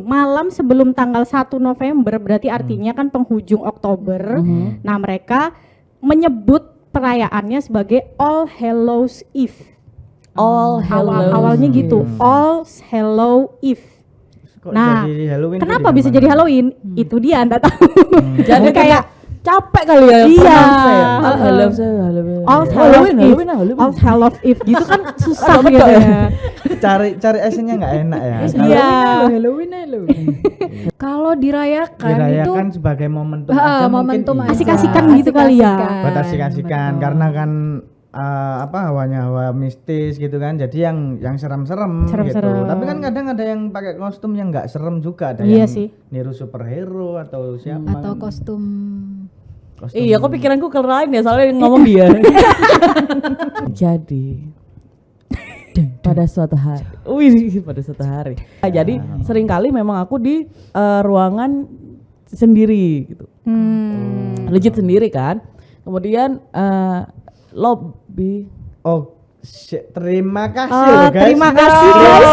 malam sebelum tanggal 1 November berarti artinya kan penghujung Oktober. Nah, mereka menyebut perayaannya sebagai All Hallows Eve. Awalnya gitu, All Hallow Eve. Kok Nah, jadi Halloween kenapa bisa jadi Halloween? Itu dia Anda tahu. Jadi kayak capek kali ya. Iya. All Hallows Eve gitu kan susah gitu ya. Cari esennya nggak enak ya. Iya. Halloween. Kalau dirayakan itu sebagai momentum aja momentum mungkin asik-asikan gitu kali ya. buat asik-asikan karena kan hawanya hawa mistis gitu kan, jadi yang serem-serem gitu. Tapi kan kadang ada yang pakai kostum yang nggak serem juga, ada yang niru superhero atau siapa atau kostum. Iya, kok pikiranku ke lain ya, soalnya ngomong dia. Jadi pada suatu hari. Jadi seringkali memang aku di ruangan sendiri gitu. Legit sendiri kan. Kemudian lobby. Terima kasih loh guys. Terima kasih guys.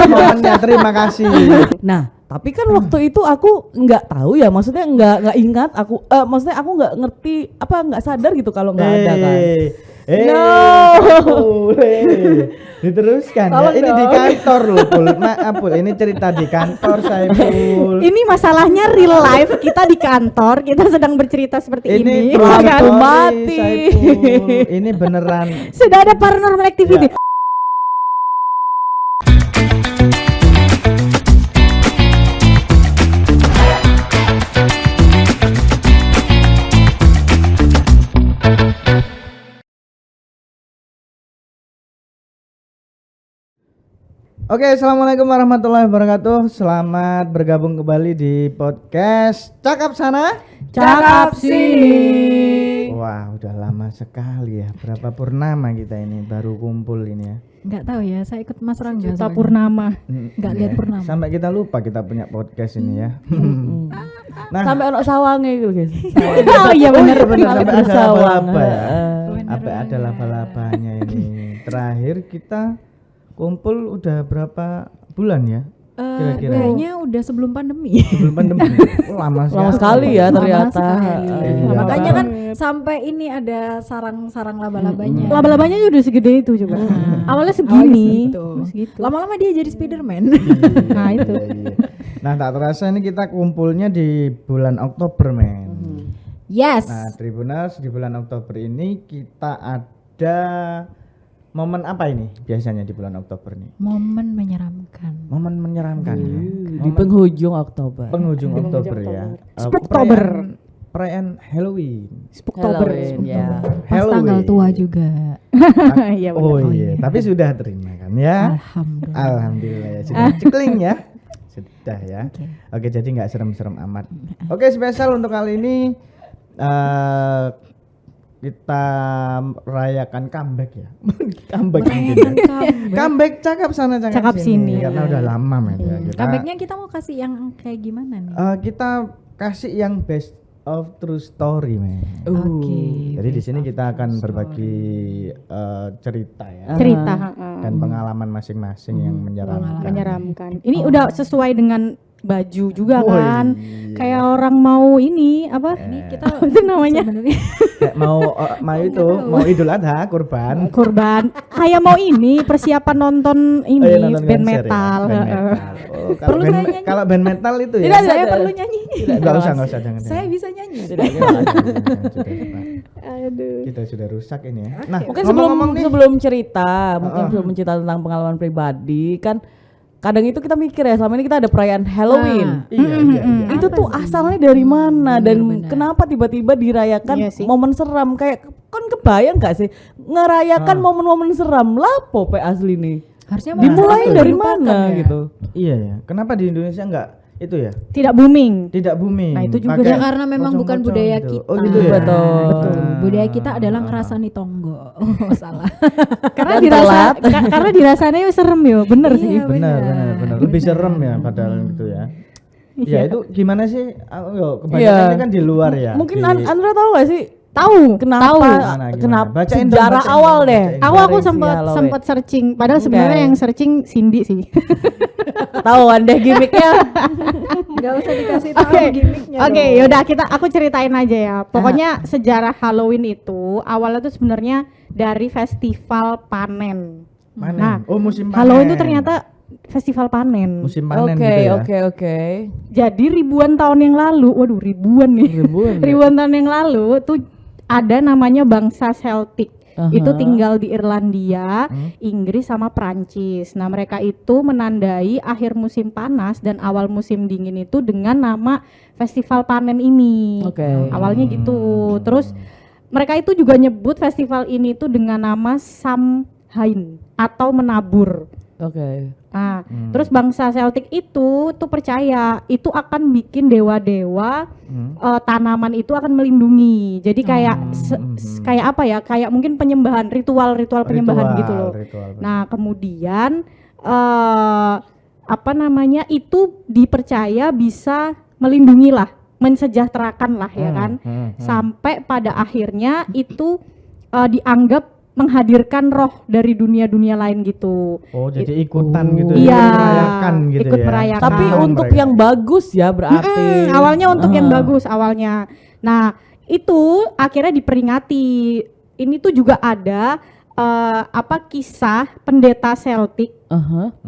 Momennya terima kasih. Nah, tapi kan waktu itu aku nggak tahu ya, maksudnya nggak ingat aku, maksudnya aku nggak ngerti nggak sadar gitu kalau nggak ada kan. Diteruskan ya. Ini di kantor loh, Pul. Maaf Pul, ini cerita di kantor saya, Pul. Ini masalahnya real life, kita di kantor, kita sedang bercerita seperti ini. Lampu mati. Ini beneran. Sudah ada paranormal activity. Ya. Oke, assalamualaikum warahmatullahi wabarakatuh. Selamat bergabung kembali di podcast Cakap Sana, Cakap Sini. Wah, udah lama sekali ya. Berapa purnama kita ini baru kumpul ini ya? Enggak tahu ya, saya ikut Mas Rangga. Juta purnama. Enggak lihat purnama. Sampai kita lupa kita punya podcast ini ya. Nah, sampai ono sawange gitu guys. Oh iya benar sampai ada laba-laba ya. Apa ada laba-labanya ini. Terakhir kita kumpul udah berapa bulan ya? Kira-kira kayaknya udah sebelum pandemi. Sebelum pandemi. Lama sekali ya ternyata. Makanya kan sampai ini ada sarang-sarang laba-labanya. Laba-labanya udah segede itu coba. Awalnya segini. Segitu. Lama-lama dia jadi Spiderman. Nah itu. Nah tak terasa ini kita kumpulnya di bulan Oktober men. Yes. Nah Tribuners, di bulan Oktober ini kita ada momen apa ini biasanya di bulan Oktober nih? Momen menyeramkan. Momen menyeramkan ya. Di penghujung Oktober. Penghujung Oktober ya. Spooktober. Perayaan Halloween. Spooktober ya. Pas tanggal tua juga. Iya benar. Oh iya, tapi sudah terima kan ya? Alhamdulillah ya. Sudah cekling ya. Sudah ya. Oke, jadi nggak serem-serem amat. Oke, spesial untuk kali ini kita rayakan comeback ya. Comeback Cakap Sana Cakap Sini. Karena udah lama men ya. Comebacknya kita mau kasih yang kayak gimana nih? Kita kasih yang best of true story men. Oke. Jadi di sini kita akan berbagi cerita ya. Cerita dan pengalaman masing-masing yang menyeramkan. Ini udah sesuai dengan baju juga kan. Kayak orang mau ini apa? Ini kita itu namanya mau Idul Adha kurban. Kayak mau ini persiapan nonton ini band metal. Kalau band metal itu ya. Tidak, saya perlu nyanyi. Enggak usah jangan. Saya bisa nyanyi. Aduh. Kita sudah rusak ini ya. Nah, mungkin sebelum cerita, sebelum cerita tentang pengalaman pribadi kan kadang itu kita mikir ya, selama ini kita ada perayaan Halloween. Iya. Itu tuh asalnya dari mana dan kenapa tiba-tiba dirayakan momen seram, kayak kan kebayang gak sih ngerayakan momen-momen seram lapo pe asli nih. Harusnya dimulai dari mana ya? Gitu. Iya ya. Kenapa di Indonesia enggak itu ya? Tidak booming. Nah itu juga ya karena memang bukan budaya kita. Oh gitu ya. Betul. Budaya kita adalah ngerasani tonggo. Oh salah. Karena dirasanya serem yo, bener sih. Benar. Lebih serem ya padahal gitu ya. Ya itu gimana sih? Kebanyakan kan di luar ya. Mungkin Andra tahu gak sih Tahu. Gimana? Kenapa Bacain sejarah dong, awal bacain deh. dong. Aku Dari si sempat Halloween. searching. Padahal sebenarnya yang searching Cindy sih. Tahuan deh gimmicknya. Nggak usah dikasih tahu Oke, gimmicknya oke, dong. yaudah aku ceritain aja ya. Pokoknya sejarah Halloween itu awalnya tuh sebenarnya dari festival panen. Panen. Nah, Musim panen. Halloween itu ternyata festival panen. musim panen Oke, gitu ya. oke. Jadi ribuan tahun yang lalu, waduh ribuan nih. Ribuan ya? Tahun yang lalu tuh ada namanya bangsa Celtic. Itu tinggal di Irlandia, Inggris sama Prancis. Nah, mereka itu menandai akhir musim panas dan awal musim dingin itu dengan nama festival panen ini. Oke. Awalnya gitu. Terus mereka itu juga nyebut festival ini tuh dengan nama Samhain atau menabur. Oke. Nah, terus bangsa Celtic itu tuh percaya itu akan bikin dewa-dewa tanaman itu akan melindungi. Jadi kayak kayak apa ya? Kayak mungkin penyembahan ritual-ritual penyembahan gitu loh. Nah, kemudian apa namanya? Itu dipercaya bisa melindungi lah, mensejahterakan lah ya kan. Sampai pada akhirnya itu dianggap menghadirkan roh dari dunia-dunia lain gitu. Oh, jadi ikutan gitu Iya, ikut merayakan gitu ikut ya. merayakan. Tapi untuk yang bagus ya berarti. Awalnya untuk yang bagus awalnya. Nah, itu akhirnya diperingati. Ini tuh juga ada kisah pendeta Celtic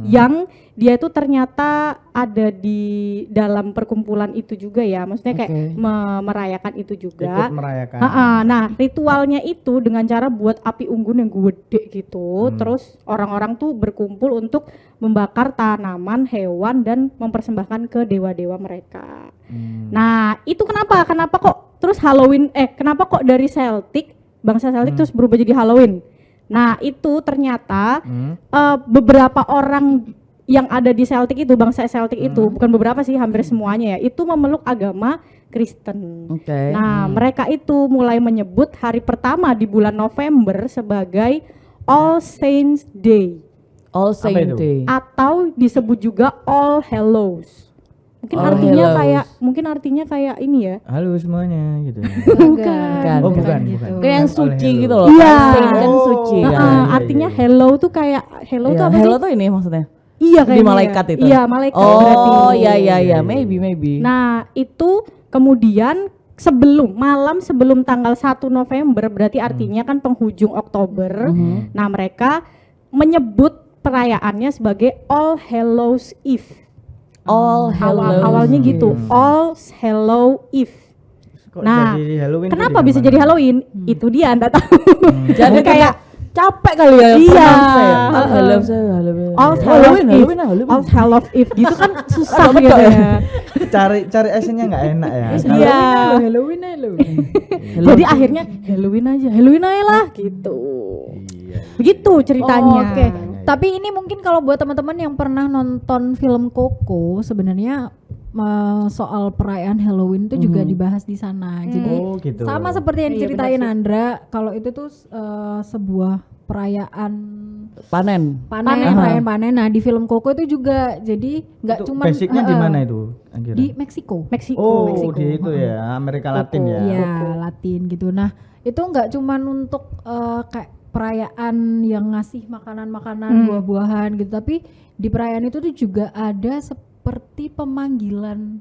yang dia itu ternyata ada di dalam perkumpulan itu juga ya. Maksudnya kayak merayakan itu juga. Ikut merayakan. Nah, ritualnya itu dengan cara buat api unggun yang gede gitu. Terus orang-orang tuh berkumpul untuk membakar tanaman, hewan dan mempersembahkan ke dewa-dewa mereka. Nah, itu kenapa? Kenapa kok terus Halloween kenapa kok dari Celtic, bangsa Celtic terus berubah jadi Halloween? Nah, itu ternyata beberapa orang yang ada di Celtic itu, bangsa Celtic itu, bukan beberapa sih, hampir semuanya ya, itu memeluk agama Kristen. Nah, mereka itu mulai menyebut hari pertama di bulan November sebagai All Saints Day. All Saints Day. Atau disebut juga All Hallows. Mungkin artinya kayak ini ya. Halo semuanya gitu. Bukan. Oh, bukan. Kayak yang suci gitu loh. Iya. Saint kan suci. Artinya hello tuh kayak hello tuh apa sih? Hello tuh ini maksudnya. Iya Di malaikat itu. Iya, malaikat. Oh, iya, maybe. Nah, itu kemudian malam sebelum tanggal 1 November berarti artinya kan penghujung Oktober. Nah, mereka menyebut perayaannya sebagai All Hallows Eve. Awalnya gitu. All Hallow Eve. Nah, kenapa bisa jadi Halloween? Itu dia Anda tahu. Jadi kayak capek kali ya. Iya. All Hallows Eve gitu kan susah gitu ya. Cari esennya nggak enak ya. Iya. Halloween. Jadi akhirnya Halloween aja lah gitu. Begitu ceritanya. Oke. Tapi ini mungkin kalau buat teman-teman yang pernah nonton film Coco, sebenarnya soal perayaan Halloween itu juga dibahas di sana. Jadi gitu. sama seperti yang diceritain Andra, kalau itu tuh sebuah perayaan panen. Perayaan panen. Nah, di film Coco itu juga jadi nggak cuma basicnya di mana itu? Di Meksiko. Oh, di itu ya, Amerika Latin ya. Iya, Latin gitu. Nah, itu nggak cuma untuk kayak perayaan yang ngasih makanan-makanan, buah-buahan gitu, tapi di perayaan itu tuh juga ada seperti pemanggilan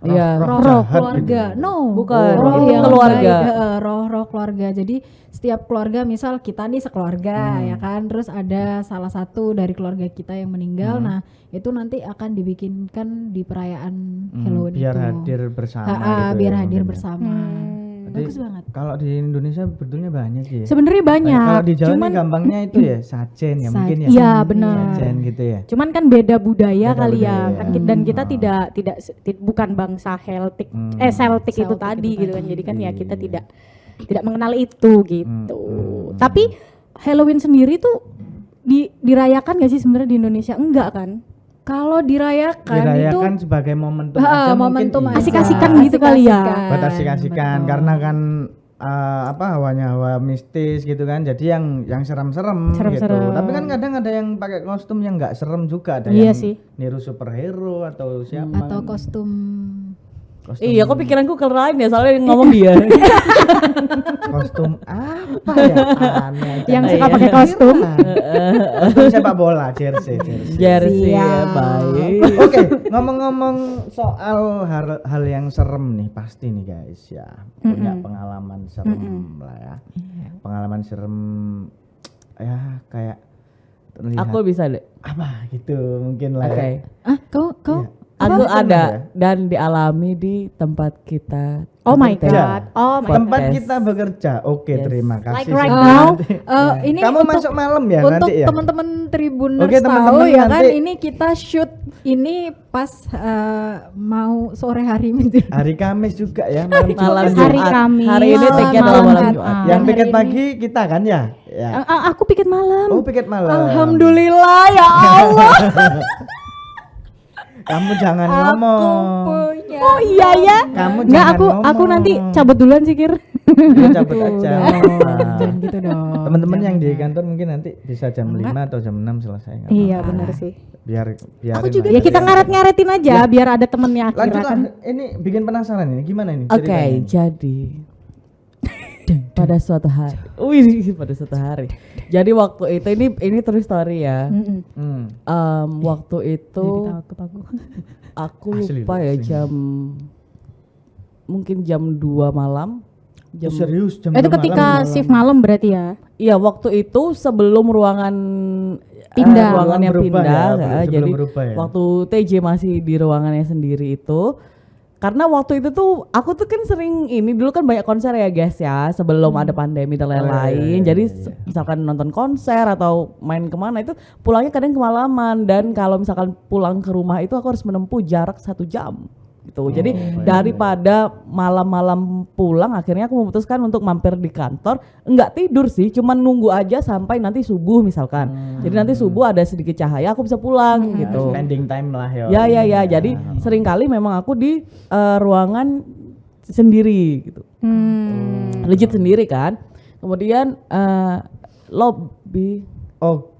roh keluarga. Gitu. Bukan. Roh yang keluarga. Roh keluarga. Jadi setiap keluarga, misal kita nih sekeluarga ya kan, terus ada salah satu dari keluarga kita yang meninggal. Nah, itu nanti akan dibikinkan di perayaan Halloween biar itu. hadir bersama gitu Biar ya, hadir mungkin ya. bersama. Bagus banget. Kalau di Indonesia betulnya banyak ya. Sebenarnya banyak. Kalau di Jawa nih gampangnya itu ya sajen ya mungkin ya. Iya, benar. Sajen gitu ya. Cuman kan beda budaya kali ya. budaya. Kan dan kita tidak bukan bangsa Celtic. Celtic itu tadi gitu kan. Jadi kan ya kita tidak mengenal itu gitu. Tapi Halloween sendiri tuh dirayakan gak sih sebenarnya di Indonesia? Enggak kan? Kalau dirayakan itu sebagai momentum aja momentum mungkin asik-asikan gitu kali ya. buat asik-asikan karena kan hawa mistis gitu kan, jadi yang serem-serem gitu. Tapi kan kadang ada yang pakai kostum yang nggak serem juga, ada yang sih. niru superhero atau siapa atau kostum Iya, kok pikiranku ke lain ya soalnya yang ngomong dia. Kostum apa ya? Aneh. Yang suka pakai kostum. Kostum sepak bola, jersey. Jersey ya, baik. Oke, ngomong-ngomong soal hal yang serem nih pasti nih guys ya. Punya pengalaman serem lah ya. Pengalaman serem ya kayak terlihat Aku bisa deh. apa gitu mungkin lah. Oke. Ya. Kau Aku Apa? ada Ya? dan dialami di tempat kita. Oh my bekerja. god. Oh my Tempat Podcast. kita bekerja. Oke, Yes. terima kasih. Like right sudah now, nanti. ini Kamu untuk- masuk malam ya untuk nanti ya. teman-teman Tribuners Oke, teman-teman tahu ya kan nanti- ini kita shoot ini pas mau sore hari gitu. Hari Kamis juga ya, malam Malam Jumat. Hari Jumat. Kamis. Hari ini Malam take-nya adalah malam Jumat. Jumat. Yang Dan piket hari pagi kita kan ya? Ya. Aku piket malam. Oh, piket malam. Alhamdulillah ya Allah. Kamu jangan Aku ngomong. punya. Oh iya ya. Kamu Nggak, jangan aku nanti ngomong. cabut duluan sih Kir. Ya, cabut aja. Jangan gitu dong. Teman-teman yang di kantor mungkin nanti bisa jam 5 atau jam 6 selesai. nggak Iya apa-apa. benar sih. Biar Aku juga Ya kita ngaret-ngaretin aja biar ada temennya akhirnya Lanjutlah. kan. Ini bikin penasaran ini. Gimana ini? Oke, ceritanya? jadi pada suatu hari. Wih, pada suatu hari. Jadi waktu itu ini true story ya. Mm-mm. Waktu itu Takut aku. aku Asli, lupa ya asli. mungkin jam 2 malam. Oh, serius jam Itu 2 ketika malam. shift malam berarti ya. Iya, waktu itu sebelum ruangan Pindah. ruangannya Sebelum berubah pindah, ya, ya. sebelum Jadi berubah ya. waktu TJ masih di ruangannya sendiri itu, karena waktu itu tuh aku tuh kan sering ini dulu kan banyak konser ya guys ya sebelum ada pandemi dan lain-lain. iya, Jadi iya. misalkan nonton konser atau main kemana itu pulangnya kadang kemalaman dan kalau misalkan pulang ke rumah itu aku harus menempuh jarak 1 jam. Gitu. Jadi daripada malam-malam pulang akhirnya aku memutuskan untuk mampir di kantor, enggak tidur sih, cuman nunggu aja sampai nanti subuh misalkan. Jadi nanti subuh ada sedikit cahaya aku bisa pulang gitu. Spending time lah ya. Ya. Jadi seringkali memang aku di ruangan sendiri gitu. Legit sendiri kan. Kemudian lobby. Oh,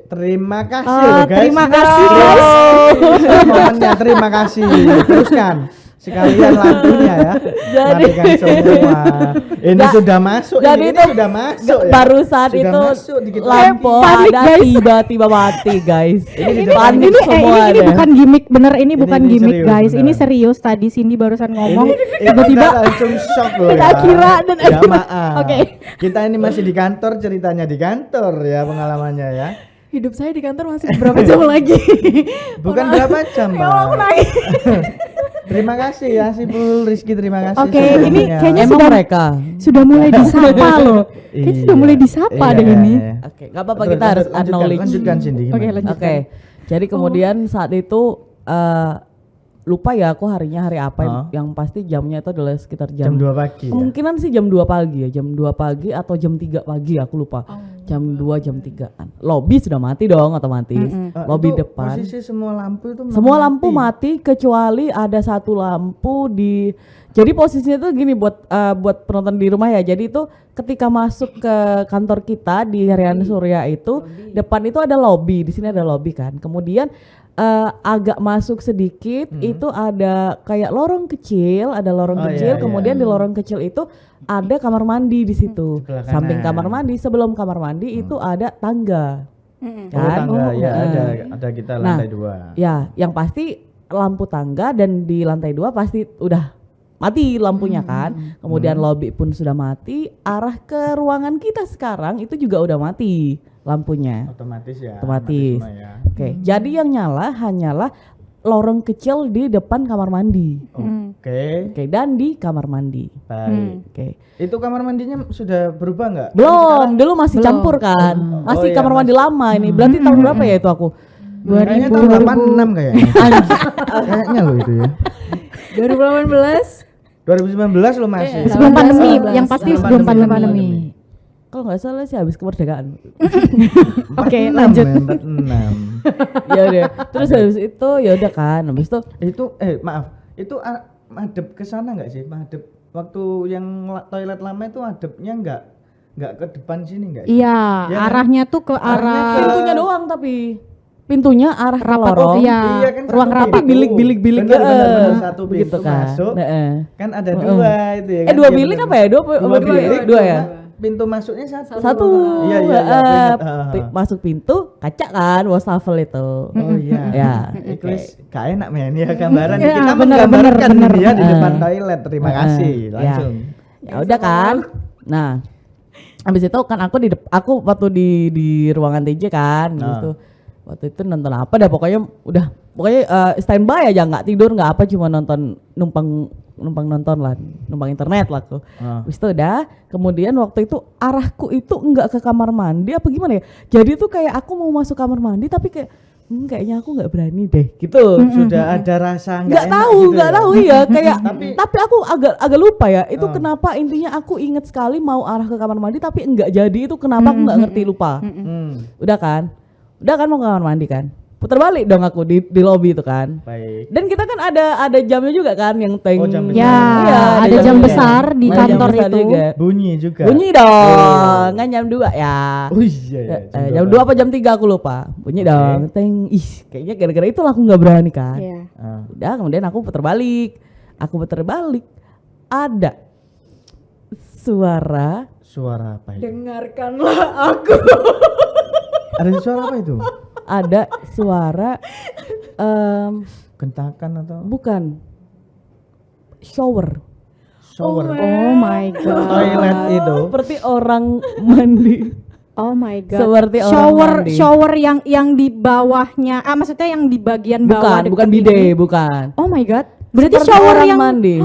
terima kasih Oh, loh, guys. terima kasih, guys. Momennya terima kasih. Teruskan sekalian lampunya ya. Jadi- Matikan semua. Ini Nggak, sudah masuk. jadi ini itu sudah masuk ya. barusan Sudah itu masuk dikit lampu lagi. Panik, ada guys. tiba-tiba mati guys. Ini panik Ini semua ini deh. bukan gimmick bener, ini bukan Ini gimmick serius, guys. Ini beneran. serius tadi Cindy barusan ngomong Ini tiba-tiba kita langsung shock loh tidak ya. kira dan Ya maaf. Oke. Kita ini masih di kantor, ceritanya di kantor ya pengalamannya ya. Hidup saya di kantor masih berapa jam lagi? Bukan berapa jam, Ya Allah, aku Mbak. nangis. Terima kasih ya Sipul Rizky, terima kasih. Oke, ini sebelumnya. kayaknya Emang sudah mereka. sudah mulai disapa loh. Kayaknya sudah mulai disapa deh ini. Oke, nggak apa-apa kita harus acknowledge. Lanjutkan Cindy gimana? Oke, lanjut. Oke, jadi kemudian saat itu lupa ya aku harinya hari apa Oh. yang pasti jamnya itu adalah sekitar Jam 2 pagi ya. Kemungkinan sih jam 2 pagi ya, jam 2 pagi atau jam 3 pagi aku lupa. Jam 2 jam 3-an. Lobby sudah mati dong otomatis. Lobby Itu depan. Posisi semua lampu itu Semua lampu mati kecuali ada satu lampu di. Jadi posisinya tuh gini buat penonton di rumah ya. Jadi itu ketika masuk ke kantor kita di Harian Surya itu depan itu ada lobby. Di sini ada lobby kan. Kemudian agak masuk sedikit itu ada kayak lorong kecil, ada lorong Oh, kecil. iya, Kemudian di lorong kecil itu ada kamar mandi di situ. Sebelah kanan. Samping kamar mandi, sebelum kamar mandi itu ada tangga. Oh, Kan? tangga ya Nah. ada kita Nah, lantai 2. Ya, yang pasti lampu tangga dan di lantai 2 pasti udah mati lampunya kan. Kemudian lobby pun sudah mati. Arah ke ruangan kita sekarang itu juga udah mati lampunya. Otomatis ya. Otomatis. semua ya. Oke, jadi yang nyala hanyalah lorong kecil di depan kamar mandi. Oke. Oke, dan di kamar mandi. Baik. Oke. Itu kamar mandinya sudah berubah nggak? Belum, dulu masih campur kan. Masih Oh, iya, kamar mandi lama ini. Berarti tahun berapa ya itu aku? Kayaknya tahun 86 kayaknya. Kayaknya lo itu ya. 2018 2019 lo masih. Sebelum pandemi, 18. yang pasti Sebelum sebelum pandemi. pandemi. Kalau nggak salah sih habis kemerdekaan. Oke, 46, lanjut. 46. Ya udah. Terus habis itu ya udah kan. Habis itu Itu maaf, itu madep ke sana nggak sih? Madep waktu yang toilet lama itu adepnya nggak ke depan sini nggak sih? Iya, Ya kan? arahnya tuh ke Arahnya arah ke- pintunya doang tapi pintunya arah ke Rapat, lorong. iya, kan ruang satu rapat. pintu. Bilik-bilik Bener, satu begitu pintu kan. masuk. Heeh. Kan ada dua itu ya kan. Dua Iya, bilik bener. apa ya? Dua Dua bilik, dua ya? Pintu masuknya satu. Satu. Iya, iya, iya, aku ingat. Masuk pintu kaca kan, wastafel itu. Oh iya. Ya. Itu gak enak men ya gambaran. Iya, Kita bener, menggambarkan bener, dia di bener. depan toilet. Terima kasih. Ya. Langsung. Ya udah kan. Nah, habis itu kan aku waktu di ruangan TJ kan, gitu. Waktu itu nonton apa dah pokoknya standby aja, nggak tidur nggak apa, cuma numpang nonton lah, numpang internet lah tuh. Habis itu udah, kemudian waktu itu arahku itu nggak ke kamar mandi apa gimana ya? Jadi tuh kayak aku mau masuk kamar mandi tapi kayak kayaknya aku nggak berani deh gitu. Sudah ada rasa Nggak enak tahu gitu ya? ya kayak tapi aku agak lupa ya itu kenapa, intinya aku inget sekali mau arah ke kamar mandi tapi enggak jadi, itu kenapa aku nggak ngerti, lupa. Udah kan mau ke kamar mandi kan, putar balik dong aku di lobby itu kan. Baik. Dan kita kan ada jamnya juga kan yang Oh, jam besar. Ya, Iya, ada jam juga. besar di Ada jam kantor besar itu. juga. Bunyi juga. Bunyi dong, kan jam 2 ya. Oh iya ya. Jam 2 apa jam 3 aku lupa. Bunyi dong. Teng. Ih, kayaknya gara-gara itu aku nggak berani kan. Iya. Udah, kemudian aku putar balik. Ada suara Suara apa itu? Dengarkanlah aku. Ada suara apa itu? ada suara Gentakan atau bukan shower. shower? Oh my god. Toilet itu. Seperti orang mandi. Oh my god. Seperti orang shower mandi. shower yang di bawahnya, maksudnya yang di bagian bawah. Bukan deket bidet, ini. bukan. Oh my god. Berarti Seperti shower orang yang mandi.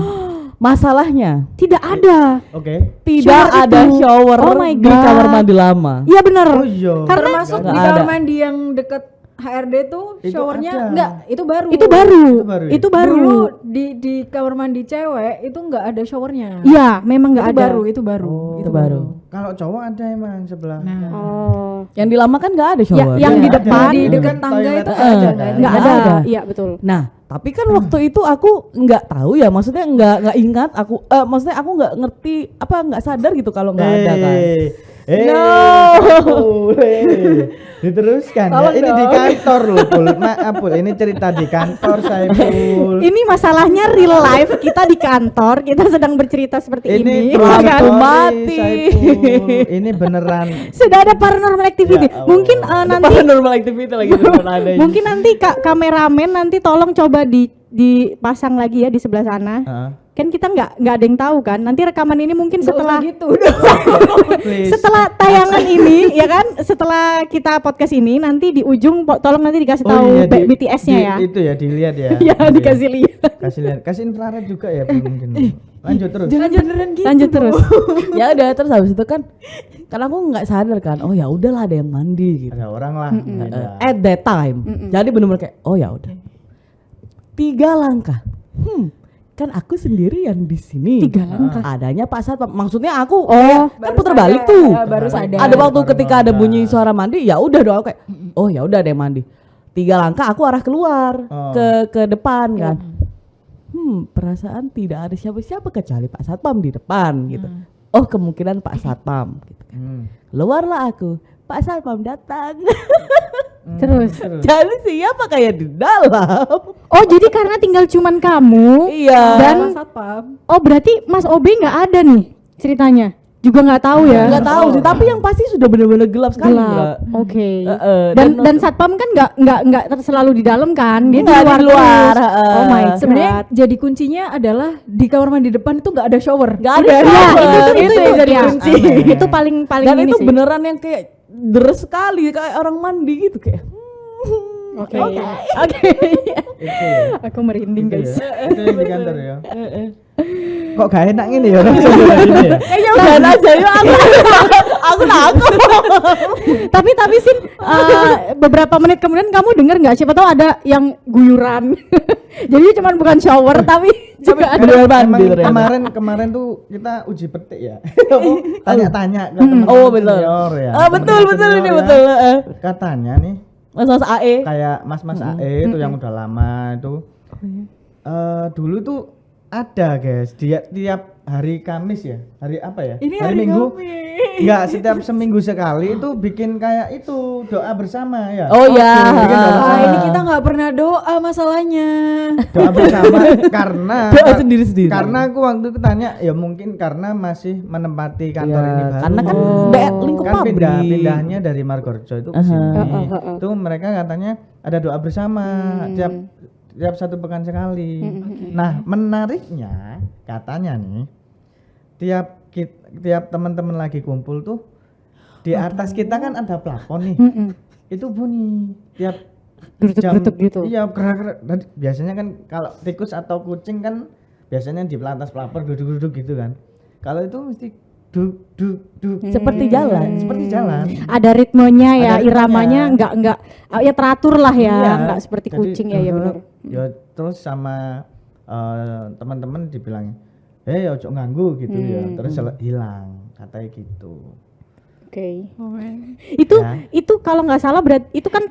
Masalahnya tidak ada. Oke. tidak Shower ada itu. shower Oh my di God. kamar mandi lama. Iya benar. Oh iya. Karena Termasuk Nggak di ada. kamar mandi yang dekat HRD tuh Itu showernya ada. enggak, itu baru. itu baru. Itu baru ya? Itu baru. Dulu di kamar mandi cewek itu enggak ada showernya. Iya, memang nggak Itu ada. baru, itu baru. Oh. Itu baru. Kalau cowok ada emang sebelah. Oh. Yang di lama kan nggak ada Ya, shower. yang di Ada. depan Di Hmm. dekat tangga Toilet itu ada. nggak ada. nggak Nggak ada. ada. Iya betul. Nah, tapi kan waktu itu aku nggak tahu ya, maksudnya nggak ingat aku, maksudnya aku nggak ngerti apa, nggak sadar gitu kalau nggak ada kan. Diteruskan ya. Tolong Ini di dong. kantor loh, Pul. Maaf, Pul. Ini cerita di kantor saya, Pul. Ini masalahnya real life, kita di kantor, kita sedang bercerita seperti ini. true ya Lampu kan? story, mati. Saiful. Ini beneran. Sudah ada paranormal activity. Ya Allah. Mungkin nanti Paranormal activity lagi teman ada. mungkin nanti kameramen nanti tolong coba dipasang lagi ya di sebelah sana. Heeh. Kan kita nggak ada yang tahu kan. Nanti rekaman ini mungkin setelah gitu. Please. setelah tayangan ini ya kan, setelah kita podcast ini nanti di ujung tolong nanti dikasih tahu iya, BTS-nya ya. Itu ya dilihat ya. Ya dikasih lihat. Kasih lihat. Kasih infrared juga ya mungkin. Lanjut terus. Lanjut terus. Ya udah, terus habis itu kan aku nggak sadar kan, oh ya udahlah ada yang mandi gitu. Ada orang lah. Beda. At that time. Jadi bener-bener kayak oh ya udah. 3 langkah. Kan aku sendirian di sini. 3 langkah. Adanya Pak Satpam. Maksudnya aku Oh, kan putar balik tuh. Baru sadar. Ada waktu Baru ketika ada sadar. bunyi suara mandi, ya udah doang kayak oh ya udah ada yang mandi. 3 langkah aku arah keluar Oh. ke depan kan. Perasaan tidak ada siapa-siapa kecuali Pak Satpam di depan gitu. Oh, kemungkinan Pak Satpam gitu kan. Keluarlah aku. Pak Satpam datang. Terus. Jadi siapa kayak di dalam? Oh, jadi karena tinggal cuman kamu. Iya. Dan satpam. oh berarti Mas Obe nggak ada nih ceritanya. Juga nggak tahu ya. Nggak tahu sih, tapi yang pasti sudah benar-benar gelap sekali. Gelap. Mbak. Oke. Dan Dan satpam kan nggak selalu di dalam kan, dia Nggak, di luar, terus. Oh my god. Sebenarnya jadi kuncinya adalah di kamar mandi depan itu nggak ada shower. Nggak ada Ya, shower. itu yang jadi ya. kunci. Itu paling Dan ini itu sih. beneran yang kayak deres sekali kayak orang mandi gitu kayak. Oke. Itu ya. Aku merinding Itu guys. ya. Itu yang di kantor ya. Kok gak enak gini ya langsung ini ya. Kayaknya udah aja yuk aku takut. tapi sih beberapa menit kemudian kamu dengar nggak, siapa tahu ada yang guyuran. Jadi cuma bukan shower tapi juga ada. beneran mandi Emang ternyata. kemarin tuh kita uji petik ya. Tanya-tanya ke teman Oh betul. senior ya. Betul Teman-teman betul senior ini ya. betul. Katanya nih Mas AE. kayak mas-mas AE itu yang udah lama itu dulu tuh Ada guys, tiap hari Kamis ya, hari apa ya? Ini hari hari Minggu. Kamis. Enggak, setiap seminggu sekali itu bikin kayak itu doa bersama ya. Oh ya. Bikin doa bersama. Ini kita nggak pernah doa masalahnya. Doa bersama karena Doa sendiri-sendiri. Karena aku waktu itu tanya ya mungkin karena masih menempati kantor Ya, ini baru. karena kan lingkup kan pabrik. pindahnya dari Margorjo itu ke sini. Itu mereka katanya ada doa bersama tiap satu pekan sekali. Nah, menariknya katanya nih tiap teman-teman lagi kumpul tuh di atas kita kan ada plafon nih. Itu bunyi tiap Gerutuk-gerutuk gitu. Iya, gerak-gerak. Dan biasanya kan kalau tikus atau kucing kan biasanya di atas plafon duduk-duduk gitu kan. Kalau itu mesti duk. Seperti jalan. Seperti jalan. Ada ritmenya ya, Ada ritmenya. iramanya enggak ya teratur lah ya, Iya, enggak seperti jadi kucing ya benar. Ya terus sama teman-teman dibilang, ojo ganggu gitu ya. Terus hilang katanya gitu. Oke. Itu kalau nggak salah berarti itu kan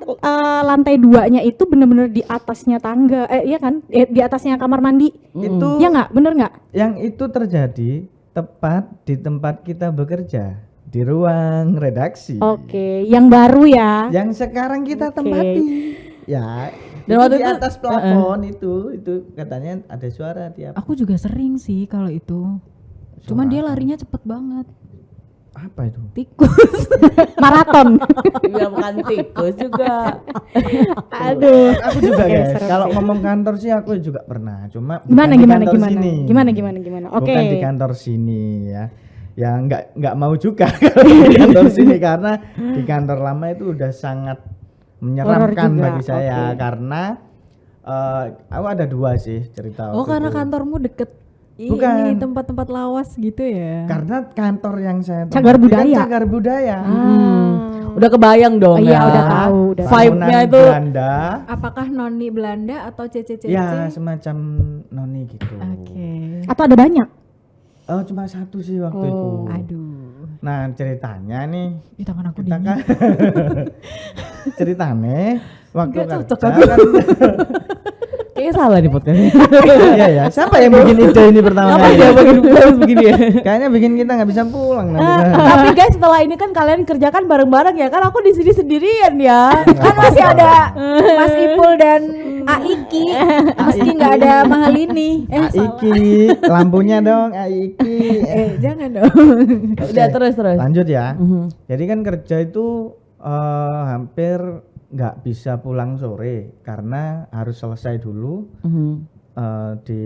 lantai 2-nya itu benar-benar di atasnya tangga, iya kan? Di atasnya kamar mandi. Itu Ya nggak, bener nggak? yang itu terjadi tepat di tempat kita bekerja, di ruang redaksi. Oke, yang baru ya. Yang sekarang kita Oke. tempati. Ya. Dan itu waktu di itu, atas plafon itu katanya ada suara tiap. Aku juga sering sih kalau itu. Cuman dia larinya cepet banget. Apa itu? Tikus. Maraton. Iya bukan tikus juga. Aduh. Aku juga Oke, guys. serem Kalau sih. ngomong kantor sih aku juga pernah. Cuma Gimana bukan di gimana kantor gimana? sini. Gimana? Oke. Bukan di kantor sini ya. Ya nggak mau juga kalau di kantor sini karena di kantor lama itu udah sangat menyeramkan Horor juga, bagi saya oke. karena aku ada 2 sih cerita. Oh, waktu karena itu. kantormu deket Bukan. ini tempat-tempat lawas gitu ya. Karena kantor yang saya Cagar tempati kan budaya. Cagar budaya. Udah kebayang dong Iya, ya. udah tahu, udah tahu. Vibe-nya Bangunan itu Belanda. Apakah noni Belanda atau CCCC? Ya semacam noni gitu. Oke. Atau ada banyak? Oh cuma 1 sih waktu itu. Aduh. Nah ceritanya nih Di tangan aku kita dingin. kan ceritanya waktu Nggak cocok kerja aku. kan kayaknya salah nih podcastnya. iya ya siapa yang bikin ide ini pertama Apa kali dia harus begini ya? kayaknya bikin kita nggak bisa pulang nanti. Tapi guys setelah ini kan kalian kerjakan bareng-bareng ya kan aku di sini sendirian ya. Kan masih ada Mas Ipul dan Aiki. Meski nggak ada Mahalini. Aiki lampunya dong Aiki. Jangan dong. Udah terus. Lanjut ya. Jadi kan kerja itu hampir nggak bisa pulang sore karena harus selesai dulu di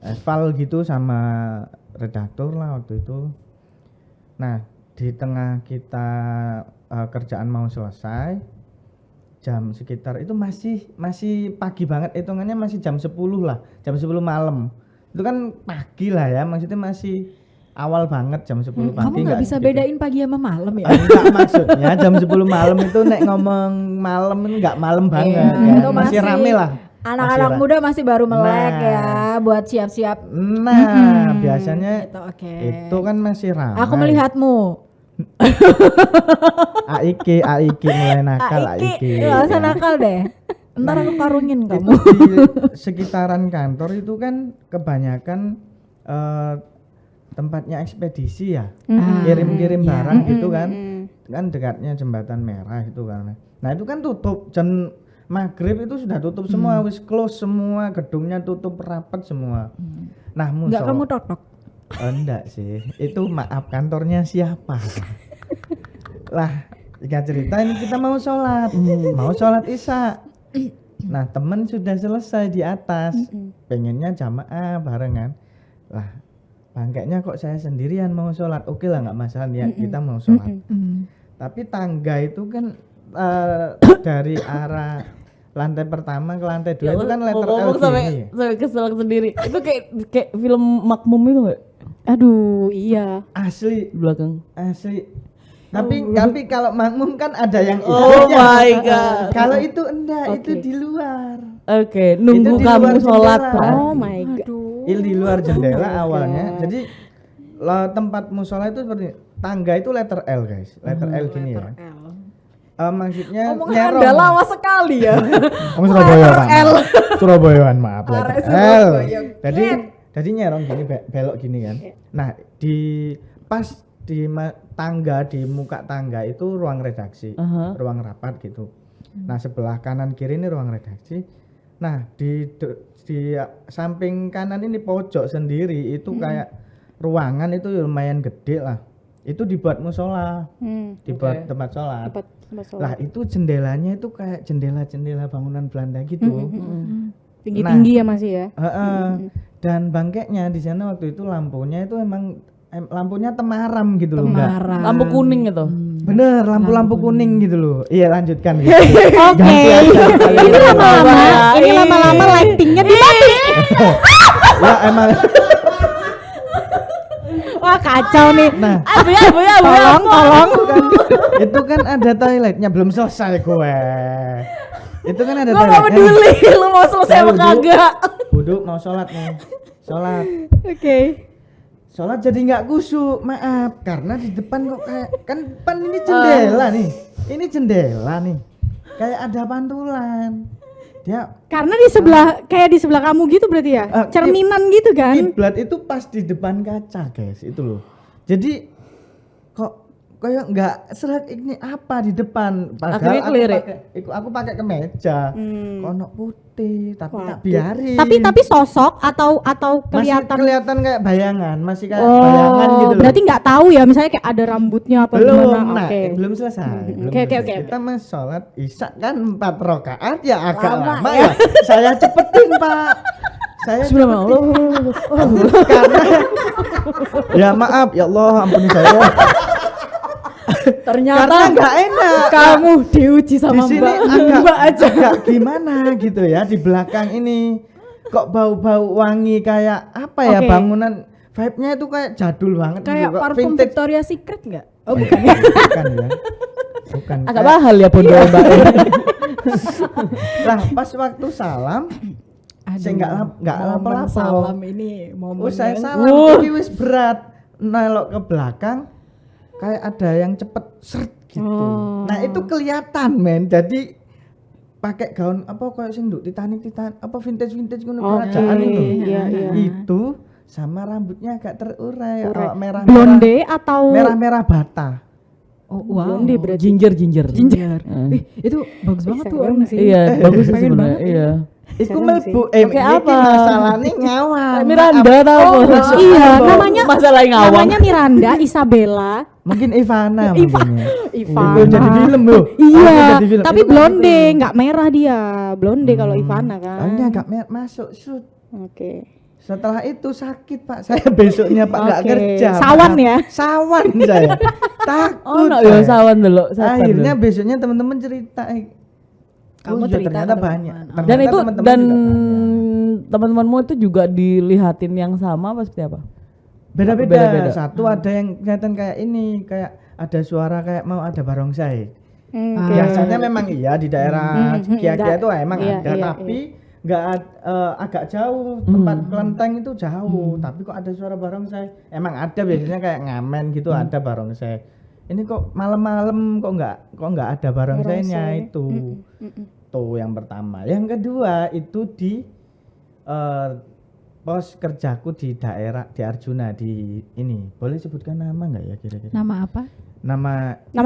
eval gitu sama redaktur lah waktu itu. Nah di tengah kita kerjaan mau selesai jam sekitar itu masih pagi banget, hitungannya masih jam 10 lah, jam 10 malam. Itu kan pagi lah ya, maksudnya masih awal banget jam 10 pagi. Kamu nggak bisa gitu. bedain pagi sama malam ya? Enggak maksudnya jam 10 malam itu nek ngomong malam itu enggak malam banget Iya, kan. itu Masih rame lah. Anak-anak Masih muda masih baru melek Nah. ya buat siap-siap. Nah, biasanya Gitu, oke. itu kan masih ramai. Aku melihatmu. Aiki mulai nakal Aiki. Nggak usah nakal deh. Ntar aku karungin Itu kamu. di sekitaran kantor itu kan kebanyakan tempatnya ekspedisi ya. Kirim-kirim barang gitu kan. Kan dekatnya jembatan merah itu kan. Nah, itu kan tutup jam maghrib itu sudah tutup semua, wis close semua, gedungnya tutup rapat semua. Nah, Nggak kamu totok. enggak sih, itu maaf kantornya siapa? Lah, jika cerita ini kita mau sholat isya. Nah temen sudah selesai di atas, pengennya jamaah barengan. Lah, bangkainya kok saya sendirian mau sholat? Oke lah nggak masalah ya, kita mau sholat. Tapi tangga itu kan dari arah lantai pertama ke lantai 2 itu kan letter L Ngomong sampai kesel sendiri. Itu kayak film Makmum itu enggak? Aduh, iya. asli Di belakang. Tapi kalau makmum kan ada yang Oh ikutnya. my God. Kalau itu enggak, itu Oke. di luar. Oke, nunggu Itu di kamu luar sholat jendela. kan. Oh my god. Il di luar jendela my awalnya. God. Jadi tempat musola itu seperti tangga itu letter L guys, letter L gini ya. Maksudnya Omongan nyerong. Anda lawas sekali ya. Kamu Surabaya Pak. Surabayaan maaf. Arek L. Surabaya. Jadi nyerong gini belok gini kan. Nah, pas di tangga di muka tangga itu ruang redaksi, ruang rapat gitu. Nah, sebelah kanan kiri ini ruang redaksi. Nah, di samping kanan ini pojok sendiri itu kayak ruangan itu lumayan gede lah. Itu dibuat musola. Dibuat tempat sholat. Lah itu jendelanya itu kayak jendela-jendela bangunan Belanda gitu. Tinggi-tinggi ya masih ya. Dan bangkeknya di sana waktu itu lampunya itu emang lampunya temaram gitu loh, enggak. Lampu kuning itu. Bener, lampu kuning gitu loh. Iya, lanjutkan gitu. Oke. Ini lama-lama lightingnya dibalik. Ya emang. Wah kacau nih. Nah, tolong. itu kan ada toiletnya, belum selesai gue. Itu kan ada Gua toiletnya. gak peduli lu mau selesai apa kagak. Buduk mau sholat nih. Sholat. Oke. Sholat jadi nggak kusuk, maaf. Karena di depan kok kayak kan ini jendela nih. Ini jendela nih. Kayak ada pantulan. Dia Karena di sebelah kayak di sebelah kamu gitu berarti ya. Cerminan gitu kan. kiblat itu pas di depan kaca, guys. Itu loh. Jadi kok kayak nggak serak ini apa di depan, Akhirnya padahal kelirik. aku pakai kemeja kono putih tapi tak Waduh. biarin. Tapi sosok atau masih kelihatan. kelihatan kayak bayangan, masih kayak bayangan gitu loh. Berarti nggak tahu ya misalnya kayak ada rambutnya apa belum, gimana. nah, Oke. belum selesai. belum Oke, selesai. oke. Kita mas sholat isya kan 4 rakaat ya agak lama ya. Saya cepetin Pak. Saya cepetin. Karena ya maaf ya Allah ampuni saya. Ternyata Karena nggak enak. kamu diuji Di sama sini Mbak aja. agak gimana gitu ya di belakang ini kok bau-bau wangi kayak apa ya, Oke. bangunan vibe-nya itu kayak jadul banget Kayak gitu, kok parfum vintage. Victoria Secret enggak? Oh bukan ya. Bukan ya. Bukan. Agak mahal ya bondo Mbak. Lah pas waktu salam saya nggak momen apa-apa. salam ini momen Saya yang- salam iki wis berat. Nelok ke belakang kayak ada yang cepet seret gitu. Nah itu kelihatan men. Jadi pakai gaun apa kayak sing nduk Titanic apa vintage ngono kerajaan itu. Iya. Itu sama rambutnya agak terurai, merah Blonde atau merah bata. Oh wow. Blonde berarti. Ginger. Wih, itu bagus banget tuh Instagram orang sih. Iya, bagus sih pengen sebenarnya. banget Iya. Iku Serem mlebu Pakai apa? masalahnya ngawang. Miranda tahu. Iya, namanya masalah ngawang. namanya Miranda Isabella. Mungkin Ivana mungkin ya. Ivana. Belum jadi film loh. Iya, Jadi film. tapi Itu kan blonde, itu. nggak merah dia. Blonde kalau Ivana kan. Oh, ini agak masuk shoot. Oke. Setelah itu sakit Pak, saya besoknya Pak nggak Oke. kerja. Sawan Pak. ya? Sawan saya. Oh, Takut. no, ya saya. sawan dulu. Akhirnya besoknya teman-teman cerita. Kamu iya, cerita ternyata ke banyak. teman-teman. Dan itu Teman-teman dan juga banyak. teman-temanmu itu juga dilihatin yang sama apa seperti apa? Beda-beda. Beda-beda. Satu ada yang kelihatan kayak ini, kayak ada suara kayak mau ada barongsai. Oke. Biasanya memang iya di daerah Kia-Kia itu emang iya, ada, iya, tapi nggak agak jauh tempat kelenteng itu jauh, tapi kok ada suara barongsai. Emang ada biasanya kayak ngamen gitu ada barongsai. Ini kok malam-malam kok nggak ada barongsainya Barongsai. itu. Tuh yang pertama. Yang kedua itu di pos kerjaku di daerah di Arjuna di ini. Boleh sebutkan nama nggak ya kira-kira? Nama apa? Nama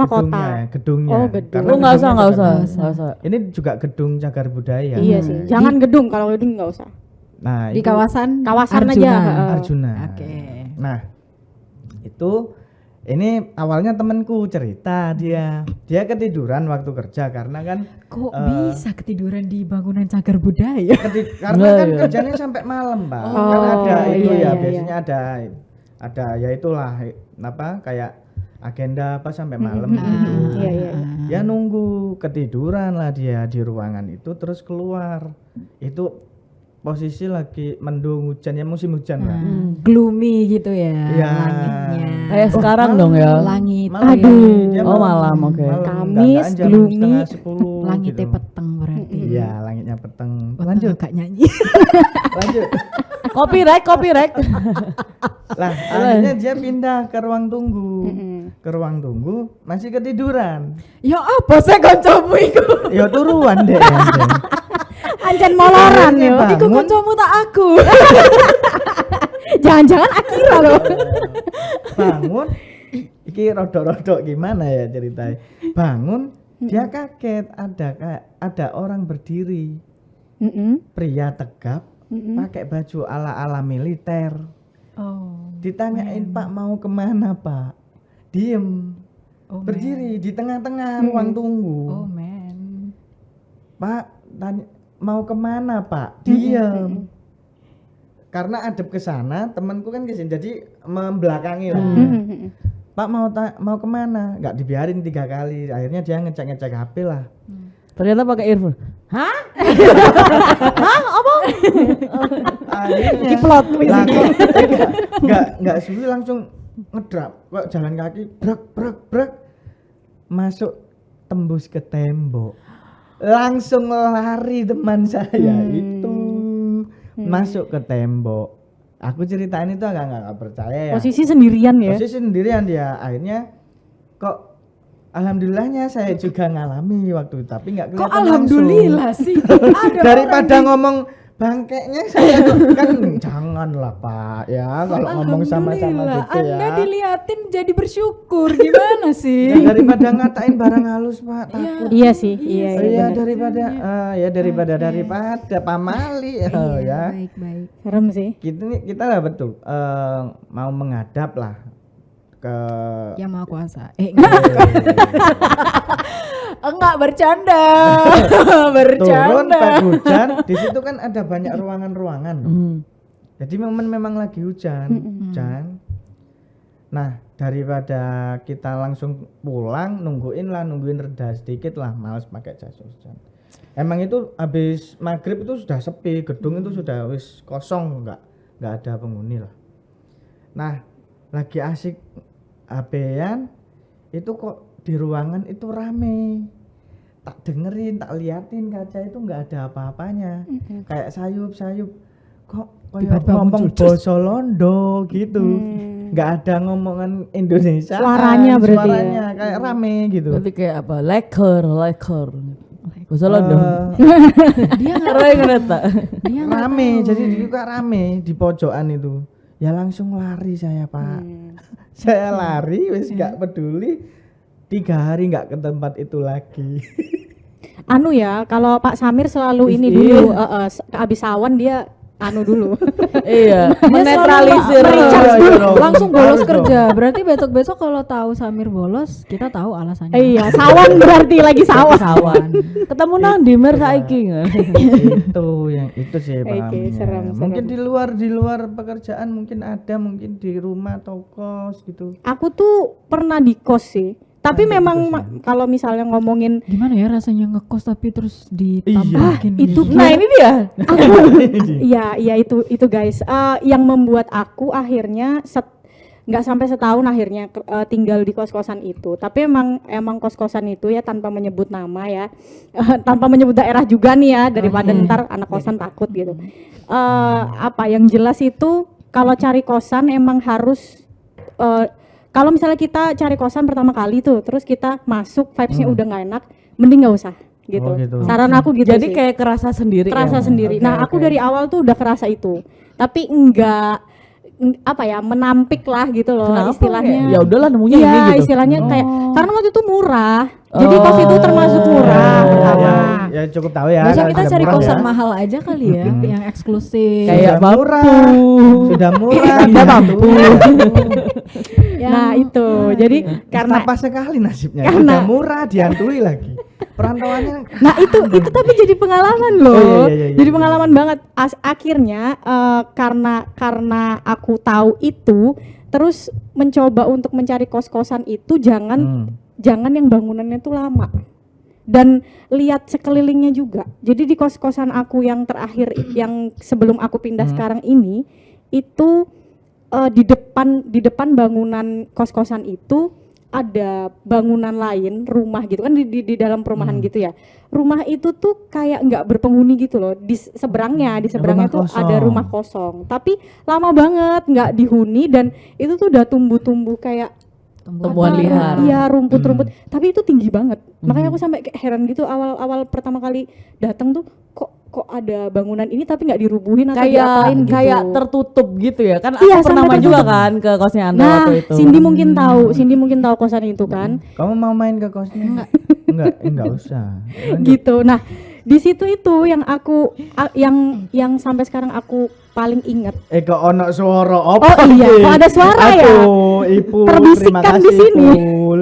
kota. gedungnya. Oh, gedung. Karena Oh, nggak usah, gedungnya nggak usah, cagar- nggak usah. Ini juga gedung cagar budaya. Iya sih. Jangan gedung, kalau gedung nggak usah. Nah, Di itu kawasan Kawasan Arjuna. aja. heeh. Arjuna. Oke. Nah, itu ini awalnya temanku cerita dia ketiduran waktu kerja karena kan Kok bisa ketiduran di bangunan cagar budaya? karena Enggak, kan ya. kerjanya sampai malam, Pak. Oh, Kan ada itu iya, ya, iya, biasanya ada ya itulah apa kayak agenda apa sampai malam gitu. Iya, iya. Ya nunggu ketiduran lah dia di ruangan itu terus keluar. Itu posisi lagi mendung hujan ya musim hujan lah. Gloomy gitu ya Iya. langitnya. Kayak sekarang malam. dong ya. Langit. Malam. Aduh. Dia Oh, malam, oke. Kamis, jam gloomy. 9:30 Langitnya gitu. peteng berarti. Iya, langitnya peteng. Peteng Lanjut, agak nyanyi. lanjut. Copyright. Lah, akhirnya dia pindah ke ruang tunggu. Ke ruang tunggu masih ketiduran. Ya apa sih kancamu iku? Ya turuan deh. Anjen moloran yo. Iku kancamu tak aku. Jangan-jangan Akira loh. Bangun, iki rodok-rodok gimana ya ceritanya. Bangun, dia kaget ada orang berdiri. Pria tegap, pakai baju ala-ala militer. Oh. Ditanyain, Pak mau kemana Pak? Diem, berdiri di tengah-tengah ruang tunggu. Oh man. Pak, tanya, mau kemana Pak? Diem. Karena adep ke sana, temanku kan kesini, jadi membelakangi lah. Pak mau kemana? Nggak dibiarin 3 kali. Akhirnya dia ngecek HP lah. Ternyata pakai earphone. Hah? Akhirnya Di plot twist. nggak suwi langsung ngedrap. Kok jalan kaki brak masuk tembus ke tembok. Langsung lari teman saya itu masuk ke tembok. Aku ceritain itu agak nggak percaya ya. Posisi sendirian ya. Posisi sendirian dia. Akhirnya kok alhamdulillahnya saya juga ngalami waktu itu, tapi nggak kelihatan Kok alhamdulillah sih? Ada daripada ngomong bangkeknya saya kan janganlah Pak ya kalau ngomong sama-sama Alhamdulillah, gitu ya. Anda diliatin jadi bersyukur gimana sih? Daripada ngatain barang halus Pak, takut. Iya sih, iya. Iya daripada daripada pamali ya. Baik. Serem sih. Kita lah betul mau menghadap lah ke Yang Maha Kuasa. Enggak bercanda. turun pas hujan. Di situ kan ada banyak ruangan-ruangan. Jadi memang lagi hujan. Nah, daripada kita langsung pulang, nungguin reda sedikit lah, males pakai jas hujan. Emang itu habis maghrib itu sudah sepi, gedung itu sudah wis kosong, nggak ada penghuni lah. Nah, lagi asik HP-an itu kok di ruangan itu rame. Tak dengerin, tak liatin kaca itu nggak ada apa-apanya. Kayak sayup-sayup. Kok kayak ngomong basa Londo gitu. Nggak ada ngomongan Indonesia. Suaranya berarti suaranya kayak rame gitu. Berarti kayak apa? Leker. Bahasa Londo. Dia Dia Rame, jadi juga rame di pojokan itu. Ya langsung lari saya Pak. Saya lari wis nggak peduli. 3 hari nggak ke tempat itu lagi. Anu ya, kalau Pak Samir selalu ini dulu abis awan dia anu dulu. Iya, Dia menetralisir. langsung bolos kerja. Berarti besok-besok kalau tahu Samir bolos, kita tahu alasannya. Iya, sawan berarti lagi sawan. Sawan. Ketemu nang di mer saiki. itu sih pahamnya. serem. Mungkin di luar pekerjaan mungkin ada, mungkin di rumah atau kos gitu. Aku tuh pernah di kos sih. Tapi memang kalau misalnya ngomongin Gimana ya rasanya ngekos tapi terus ditampakin itu gitu? Nah, ini dia. Iya itu guys. Yang membuat aku akhirnya nggak sampai setahun akhirnya tinggal di kos-kosan itu. Tapi emang kos-kosan itu ya tanpa menyebut nama ya, tanpa menyebut daerah juga nih ya, daripada ntar anak kosan takut gitu. Apa yang jelas itu kalau cari kosan emang harus kalau misalnya kita cari kosan pertama kali tuh, terus kita masuk vibes-nya udah nggak enak, mending nggak usah gitu. Oh, gitu. Saran aku gitu Jadi sih. kayak kerasa sendiri. Kerasa ya? sendiri. Nah, aku dari awal tuh udah kerasa itu. Tapi enggak apa ya, menampik lah gitu loh. Kenapa? Istilahnya. Ya udahlah nemunya Iya, ini gitu. istilahnya kayak karena waktu itu murah. Jadi kos itu termasuk murah pertama. Ya cukup tahu ya. Biasanya kalau kita sudah cari murah kosan ya. mahal aja kali ya, yang eksklusif. Kayak Sudah murah. Sudah murah. Anda mampu. Nah, itu. Jadi karena apa sekali nasibnya. karena- Sudah murah dihantui lagi. Perantauannya nah itu tapi jadi pengalaman loh. Oh, iya, Jadi pengalaman banget. Akhirnya karena aku tahu itu, terus mencoba untuk mencari kos-kosan itu jangan yang bangunannya tuh lama. Dan lihat sekelilingnya juga. Jadi di kos-kosan aku yang terakhir yang sebelum aku pindah sekarang ini itu di depan bangunan kos-kosan itu ada bangunan lain, rumah gitu kan di dalam perumahan gitu ya. Rumah itu tuh kayak nggak berpenghuni gitu loh. Di seberangnya tuh ada rumah kosong. Tapi lama banget nggak dihuni dan itu tuh udah tumbuh-tumbuh kayak tumbuhan liar. Iya, rumput-rumput. Tapi itu tinggi banget. Makanya aku sampai kayak heran gitu awal pertama kali datang tuh kok ada bangunan ini tapi nggak dirubuhin atau diapain gitu. Kayak tertutup gitu ya. Kan Iya, aku pernah sampai main juga tertutup. kan ke kosnya Anda Nah, waktu itu. Cindy mungkin tahu kosan itu kan. Kamu mau main ke kosnya? Enggak usah. Lanjut. Gitu. Nah, di situ itu yang aku yang sampai sekarang aku paling inget. Kok ono suara Oh apa? iya, iki? kok ada suara ya? Aduh, Ibu. Terbisikkan terima di kasih, sini. Pul.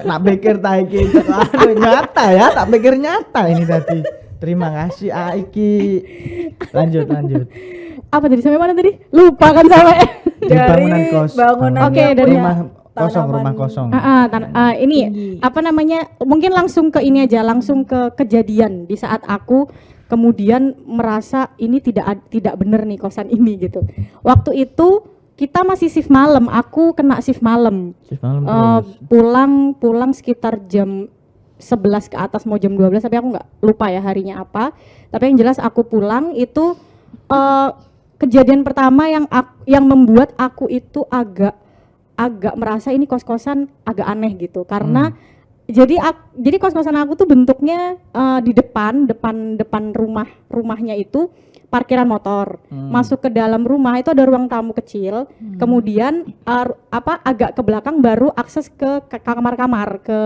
Tak pikir tak iki. Aduh, nyata ya, tak pikir nyata ini tadi. Terima kasih Aiki. Lanjut. Apa tadi sampai mana tadi? Lupa kan sampai. Di bangunan kos. Oke, dari rumah kosong. Ini apa namanya? Mungkin langsung ke ini aja, langsung ke kejadian di saat aku kemudian merasa ini tidak benar nih kosan ini gitu. Waktu itu kita masih shift malam, aku kena shift malam. Shift malam terus. Pulang sekitar jam 11 ke atas mau jam 12 tapi aku nggak lupa ya harinya apa. Tapi yang jelas aku pulang itu kejadian pertama yang membuat aku itu agak merasa ini kos-kosan agak aneh gitu karena jadi kos-kosan aku tuh bentuknya di depan rumahnya itu parkiran motor. Masuk ke dalam rumah itu ada ruang tamu kecil. Kemudian agak ke belakang baru akses ke kamar-kamar, ke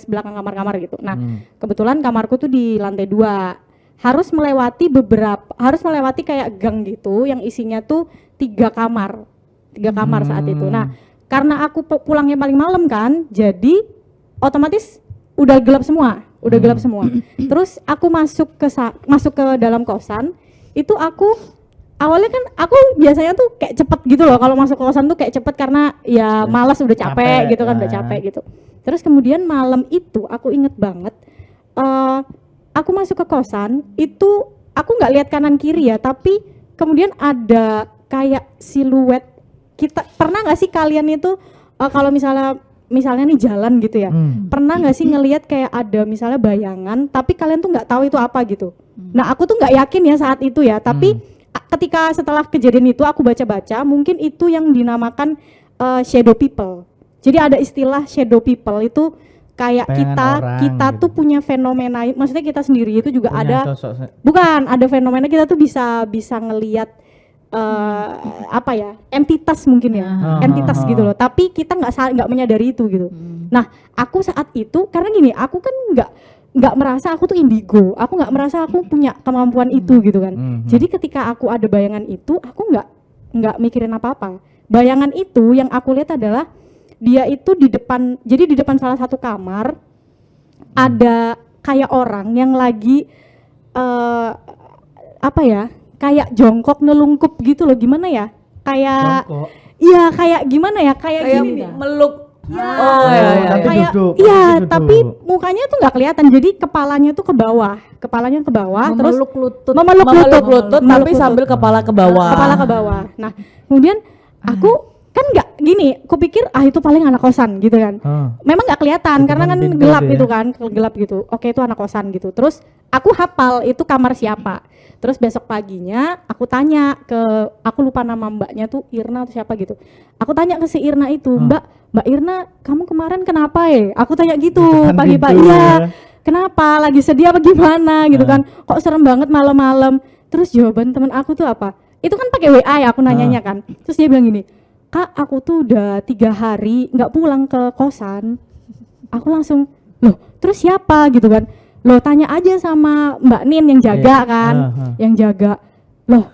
belakang kamar-kamar gitu. Nah, kebetulan kamarku tuh di lantai 2. Harus melewati kayak gang gitu yang isinya tuh 3 kamar saat itu. Nah, karena aku pulangnya paling malam kan, jadi otomatis udah gelap semua. Terus aku masuk ke dalam kosan, itu awalnya kan aku biasanya tuh kayak cepet gitu loh, kalau masuk kosan tuh kayak cepet karena ya malas udah capek gitu kan, udah capek gitu. Terus kemudian malam itu aku inget banget, aku masuk ke kosan itu aku nggak lihat kanan kiri ya, tapi kemudian ada kayak siluet. Kita pernah nggak sih kalian itu kalau misalnya nih jalan gitu ya, pernah nggak sih ngelihat kayak ada misalnya bayangan tapi kalian tuh nggak tahu itu apa gitu. Nah, aku tuh nggak yakin ya saat itu ya, tapi ketika setelah kejadian itu aku baca-baca, mungkin itu yang dinamakan shadow people. Jadi ada istilah shadow people, itu kayak Bayangan kita gitu. tuh punya fenomena, maksudnya kita sendiri itu juga Punya ada sosok. bukan, ada fenomena kita tuh bisa ngelihat entitas mungkin ya, entitas gitu loh, tapi kita nggak menyadari itu gitu. Nah, aku saat itu karena gini, aku kan nggak merasa aku tuh indigo, aku nggak merasa aku punya kemampuan itu gitu kan. Jadi ketika aku ada bayangan itu, aku nggak mikirin apa-apa. Bayangan itu yang aku lihat adalah dia itu di depan salah satu kamar ada kayak orang yang lagi kayak jongkok nelungkup gitu loh, gimana ya? Kayak Jongkok. iya, kayak gimana ya? Kayak gini nih. meluk. Tapi Kayak duduk. iya, Duduk. tapi mukanya tuh nggak kelihatan. Jadi kepalanya tuh ke bawah, terus Memeluk lutut. memeluk lutut, lutut tapi sambil kepala ke bawah. kepala ke bawah. Nah, kemudian aku kan nggak gini, kupikir itu paling anak kosan gitu kan. Memang nggak kelihatan Di karena depan kan pintu gelap itu ya? gitu kan, gelap gitu. Oke, itu anak kosan gitu. Terus aku hafal itu kamar siapa. Terus besok paginya aku tanya aku lupa nama mbaknya tuh Irna atau siapa gitu. Aku tanya ke si Irna itu, Mbak Irna, kamu kemarin kenapa ya? Aku tanya gitu Depan pagi-pagi. pintu Iya, ya. kenapa? Lagi sedih apa gimana gitu kan? Kok serem banget malam-malam? Terus jawaban teman aku tuh apa? Itu kan pakai WA ya aku nanyanya kan. Terus dia bilang gini, Kak, aku tuh udah 3 hari nggak pulang ke kosan. Aku langsung, loh terus siapa gitu kan? Loh tanya aja sama Mbak Nin yang jaga kan, yang jaga. Loh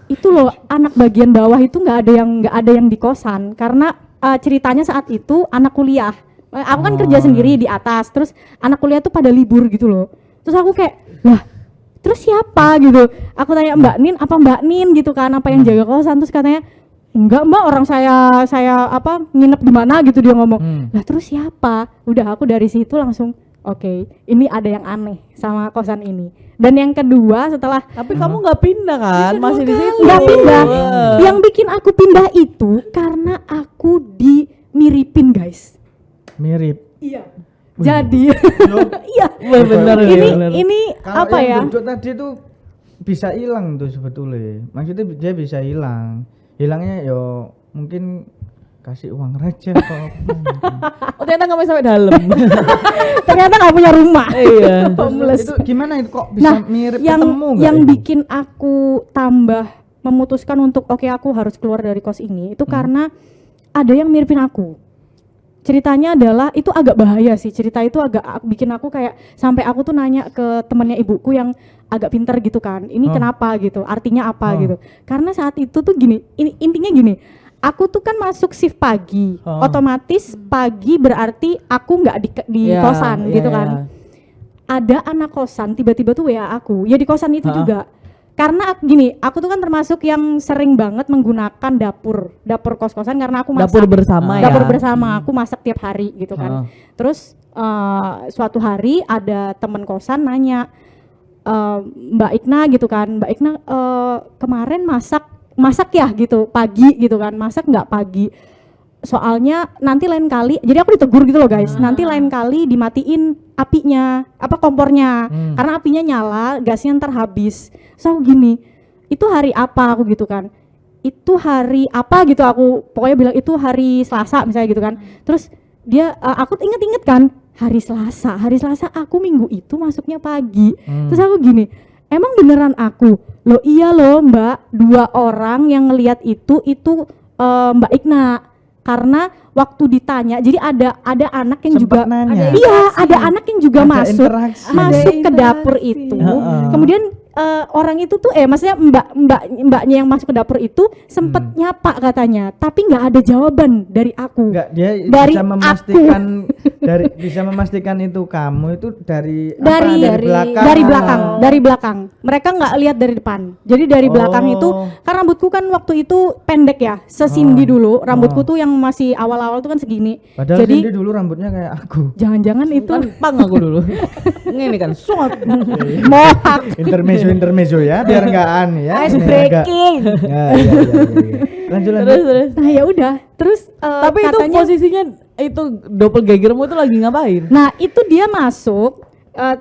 itu loh anak bagian bawah itu nggak ada yang di kosan karena ceritanya saat itu anak kuliah. Aku kan kerja sendiri di atas, terus anak kuliah tuh pada libur gitu loh. Terus aku kayak, lah terus siapa gitu? Aku tanya Mbak Nin gitu kan, apa yang jaga kosan? Terus katanya, enggak Mbak, orang saya nginep di mana gitu, dia ngomong. Lah terus siapa? Udah, aku dari situ langsung oke, ini ada yang aneh sama kosan ini. Dan yang kedua setelah Tapi kamu nggak pindah kan? Masih di situ. nggak pindah, yang bikin aku pindah itu karena aku dimiripin guys. Mirip. Iya. Jadi iya. Benar. Ini Kalau apa ya? yang duduk tadi tuh bisa hilang tuh sebetulnya. Maksudnya dia bisa hilang. Hilangnya yo mungkin kasih uang receh atau Oh ternyata nggak sampai dalam. Ternyata nggak punya rumah. Iya. Homeless. itu gimana itu kok bisa mirip ketemu nggak yang ini? bikin aku tambah memutuskan untuk oke, aku harus keluar dari kos ini itu karena ada yang miripin aku. Ceritanya adalah itu agak bahaya sih, cerita itu agak bikin aku kayak sampai aku tuh nanya ke temennya ibuku yang agak pinter gitu kan, ini kenapa gitu, artinya apa gitu. Karena saat itu tuh gini, intinya gini, aku tuh kan masuk shift pagi, otomatis pagi berarti aku nggak di kosan gitu kan. Ada anak kosan tiba-tiba tuh WA aku, ya di kosan itu juga. Karena gini, aku tuh kan termasuk yang sering banget menggunakan dapur kos-kosan karena aku masak. Dapur bersama Dapur bersama, aku masak tiap hari gitu kan. Terus suatu hari ada teman kosan nanya, Mbak Ikna gitu kan, Mbak Ikna kemarin masak ya gitu, pagi gitu kan, masak nggak pagi? Soalnya nanti lain kali, jadi aku ditegur gitu loh guys, nanti lain kali dimatiin apinya, kompornya, karena apinya nyala, gasnya ntar habis. So gini, itu hari apa aku gitu kan, itu hari apa gitu, aku pokoknya bilang itu hari Selasa misalnya gitu kan. Terus dia, aku inget kan, hari Selasa aku minggu itu masuknya pagi. Terus aku gini, emang beneran aku? Loh iya loh mbak, 2 orang yang ngelihat itu Mbak Ikna. Karena waktu ditanya, jadi ada anak yang Sempet juga nanya. ada anak yang juga Ada masuk interaksi. ke dapur itu. Kemudian orang itu tuh maksudnya mbaknya yang masuk ke dapur itu sempet nyapa katanya, tapi nggak ada jawaban dari aku. Enggak, dia Dari bisa memastikan bisa memastikan itu kamu itu dari belakang. Mereka nggak lihat dari depan. Jadi dari belakang itu, kan rambutku kan waktu itu pendek ya, sesindi dulu. Rambutku tuh yang masih awal-awal tuh kan segini. Padahal jadi Cindy dulu rambutnya kayak aku. jangan-jangan itu Pang aku dulu. Ini kan suat. mohak. Intermezzo ya, biar enggak aneh ya. Ice Ini breaking. Ya. Lanjut. Terus. Nah ya udah, terus Tapi itu katanya, posisinya itu doppelgangermu itu lagi ngapain? nah itu dia masuk,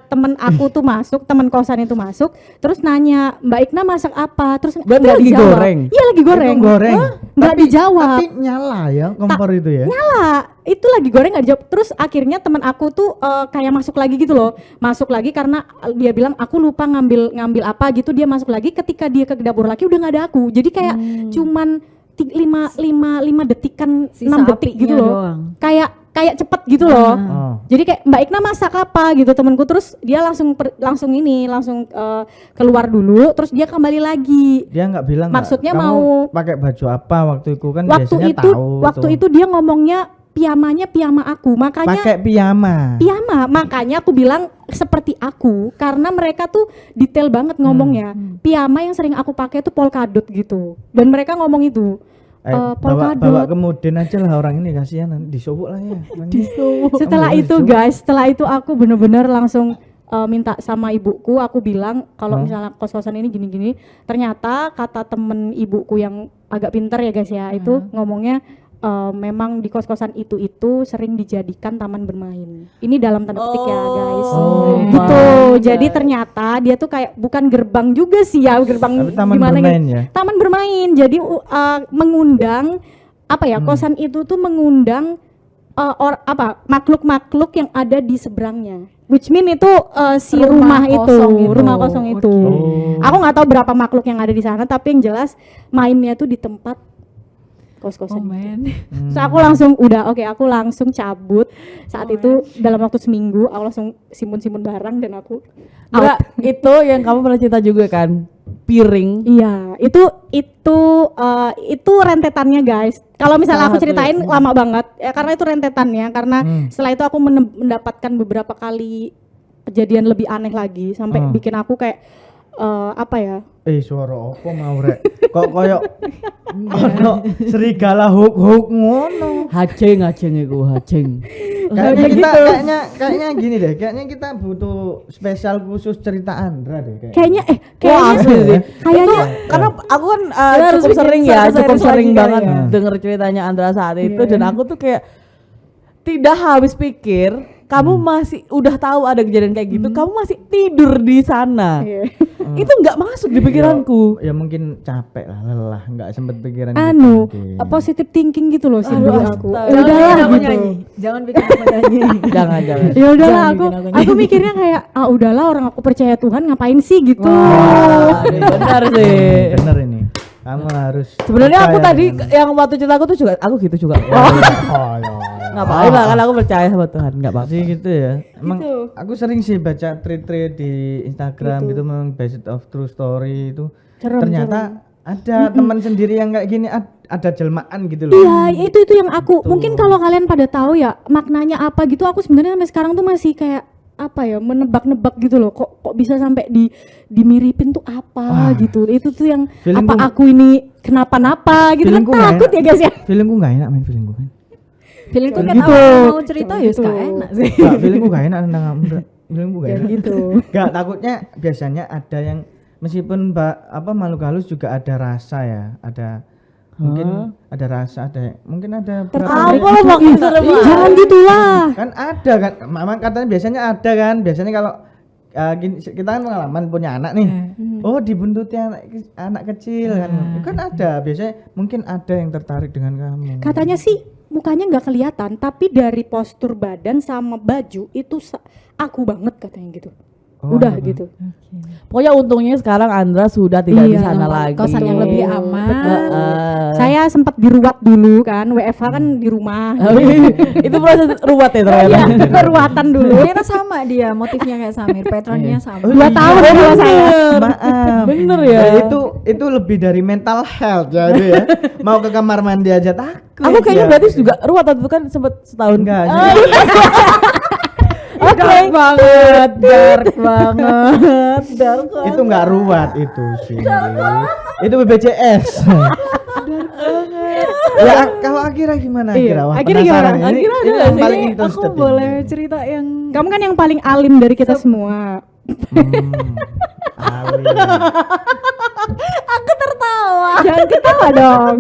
temen aku tuh masuk, temen kosan itu masuk, terus nanya Mbak Ikna masak apa, terus Berarti nggak lagi dijawab. goreng? Iya lagi goreng. Itu goreng. Nggak dijawab. Tapi nyala ya kompor itu ya. Nyala, itu lagi goreng nggak dijawab. Terus akhirnya teman aku tuh kayak masuk lagi gitu loh, masuk lagi karena dia bilang aku lupa ngambil apa gitu, dia masuk lagi. Ketika dia ke dapur lagi udah nggak ada aku, jadi kayak cuman 5 detikan, Sisa 6 detik gitu apinya loh, doang. kayak cepet gitu loh. Jadi Jadi kayak Mbak Ikna masak apa gitu temanku, terus dia langsung keluar dulu, terus dia kembali lagi. dia nggak bilang Maksudnya kamu mau pakai baju apa waktu itu kan waktu biasanya itu tahu waktu tuh. itu dia ngomongnya piyama aku, makanya pakai piyama. makanya aku bilang seperti aku, karena mereka tuh detail banget ngomongnya. Piyama yang sering aku pakai tuh polkadot gitu, dan mereka ngomong itu bawa polkadot. kemudian aja lah orang ini, kasihan nanti disowok lah ya. Setelah itu guys, setelah itu aku bener-bener langsung minta sama ibuku, aku bilang kalau misalnya kos-kosan ini gini-gini. Ternyata kata temen ibuku yang agak pinter ya guys ya, itu ngomongnya memang di kos-kosan itu sering dijadikan taman bermain. Ini dalam tanda petik ya guys. Gitu. Jadi ternyata dia tuh kayak bukan gerbang juga sih ya, gerbang Tapi taman gimana bermain gitu. ya? Taman bermain. Jadi mengundang kosan itu tuh mengundang makhluk-makhluk yang ada di seberangnya. Which mean itu si rumah kosong itu. Aku nggak tahu berapa makhluk yang ada di sana, tapi yang jelas mainnya tuh di tempat kos-kosan. So aku langsung aku langsung cabut saat itu dalam waktu seminggu. Aku langsung simun barang dan aku Enggak, itu yang kamu pernah cerita juga kan? Piring. Iya, itu rentetannya guys. Kalau misalnya aku ceritain lama banget ya, karena itu rentetannya. Karena setelah itu aku mendapatkan beberapa kali kejadian lebih aneh lagi sampai bikin aku kayak Suara opo mau rek? Kok koyo ono serigala huk ngono. Haceng iku, haceng. Kayaknya gini deh, kayaknya kita butuh spesial khusus cerita Andra deh kayaknya Kayaknya karena aku kan cukup sering banget lagi denger ceritanya Andra saat itu, dan aku tuh kayak tidak habis pikir, kamu masih udah tahu ada kejadian kayak gitu, kamu masih tidur di sana. Itu nggak masuk di pikiranku. Ya mungkin capek lah, lelah, nggak sempet pikiran positive thinking gitu loh sih Aduh, dulu aku. astaga. Ya udahlah aku gitu. nyanyi. Jangan bikin aku nyanyi. Jangan. Ya udahlah Jangan aku bikin aku mikirnya kayak udahlah orang aku percaya Tuhan ngapain sih gitu. Benar sih. Bener ini. Kamu harus. Sebenarnya aku percaya tadi dengan- yang waktu cerita aku tuh juga aku gitu juga. Oh, ya. Ngapain lah, kan aku percaya sama Tuhan, nggak apa-apa. Sih gitu ya. Emang aku sering sih baca tweet-tweet di Instagram gitu memang based of true story itu. Ternyata ada teman sendiri yang kayak gini ada jelmaan gitu loh. Iya, itu yang aku mungkin kalau kalian pada tahu ya maknanya apa gitu, aku sebenarnya sampai sekarang tuh masih kayak apa ya, menebak-nebak gitu loh, kok bisa sampai dimiripin tuh apa gitu. Itu tuh yang Feelingku- apa aku ini kenapa-napa gitu kan, Feelingku nggak takut ya guys ya. Feelingku nggak enak main feelingku kan. Feelingku kan Gitu. mau cerita ya suka enak sih. Enggak, feelingku gak enak tentang kamu. Feelingku gak enak. Gitu. Enggak, takutnya biasanya ada yang meskipun makhluk halus juga ada rasa ya, ada mungkin ada rasa, mungkin ada Apa lo maksudnya? Jangan gitu lah. kan ada kan, memang katanya biasanya ada kan, biasanya kalau kita kan pengalaman punya anak nih, oh dibuntuti anak kecil kan ada, biasanya mungkin ada yang tertarik dengan kamu. Katanya sih mukanya nggak kelihatan, tapi dari postur badan sama baju itu aku banget katanya gitu. Oh, Udah apa? gitu. Pokoknya untungnya sekarang Andra sudah tidak di Iya, sana tempat lagi. kosan yang lebih aman. Saya sempat diruat dulu kan, WFH kan di rumah. Itu proses ruwet ya ternyata. Iya, ruatan dulu. Ternyata sama dia, motifnya kayak Samir, patternnya sama. 2 tahun dua saya. Maaf. Bener ya. Nah, itu lebih dari mental health ya itu ya. Mau ke kamar mandi aja takut. Aku kayaknya ya. berarti juga ruwet itu kan sempat setahun. Enggak. Oke. Dark banget. Itu enggak ruwat itu sih. Itu BPJS. Ya kalau Akira gimana Iya, Akira? Wah, Akira penasaran. gimana? Ini Akira ada yang nggak sih? paling Ini interested aku ini. boleh cerita yang Kamu kan yang paling alim dari kita semua. Alim. tertawa. Jangan ketawa dong.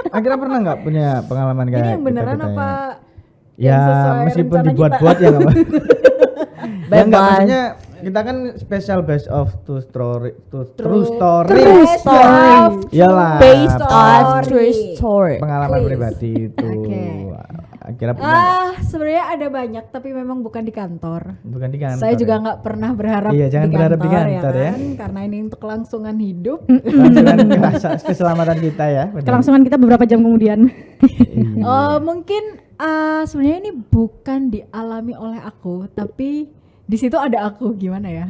Akira pernah nggak punya pengalaman kayak Ini yang beneran kita-kita apa? ya? yang sesuai Meskipun rencana dibuat-buat ya nggak apa. Ya enggak, Bye-bye. maksudnya kita kan special based of true story. True story. Iyalah. Based on Story. true story. pengalaman Please. pribadi itu. Oke. Akira punya Sebenarnya ada banyak tapi memang bukan di kantor. bukan di kantor. Saya juga ya? nggak pernah berharap Iya, jangan di berharap di kantor, kantor ya. kan? Karena ini untuk kelangsungan hidup. Langsungan keselamatan kita ya. benar. Kelangsungan kita beberapa jam kemudian. Mungkin sebenarnya ini bukan dialami oleh aku, tapi di situ ada aku, gimana ya?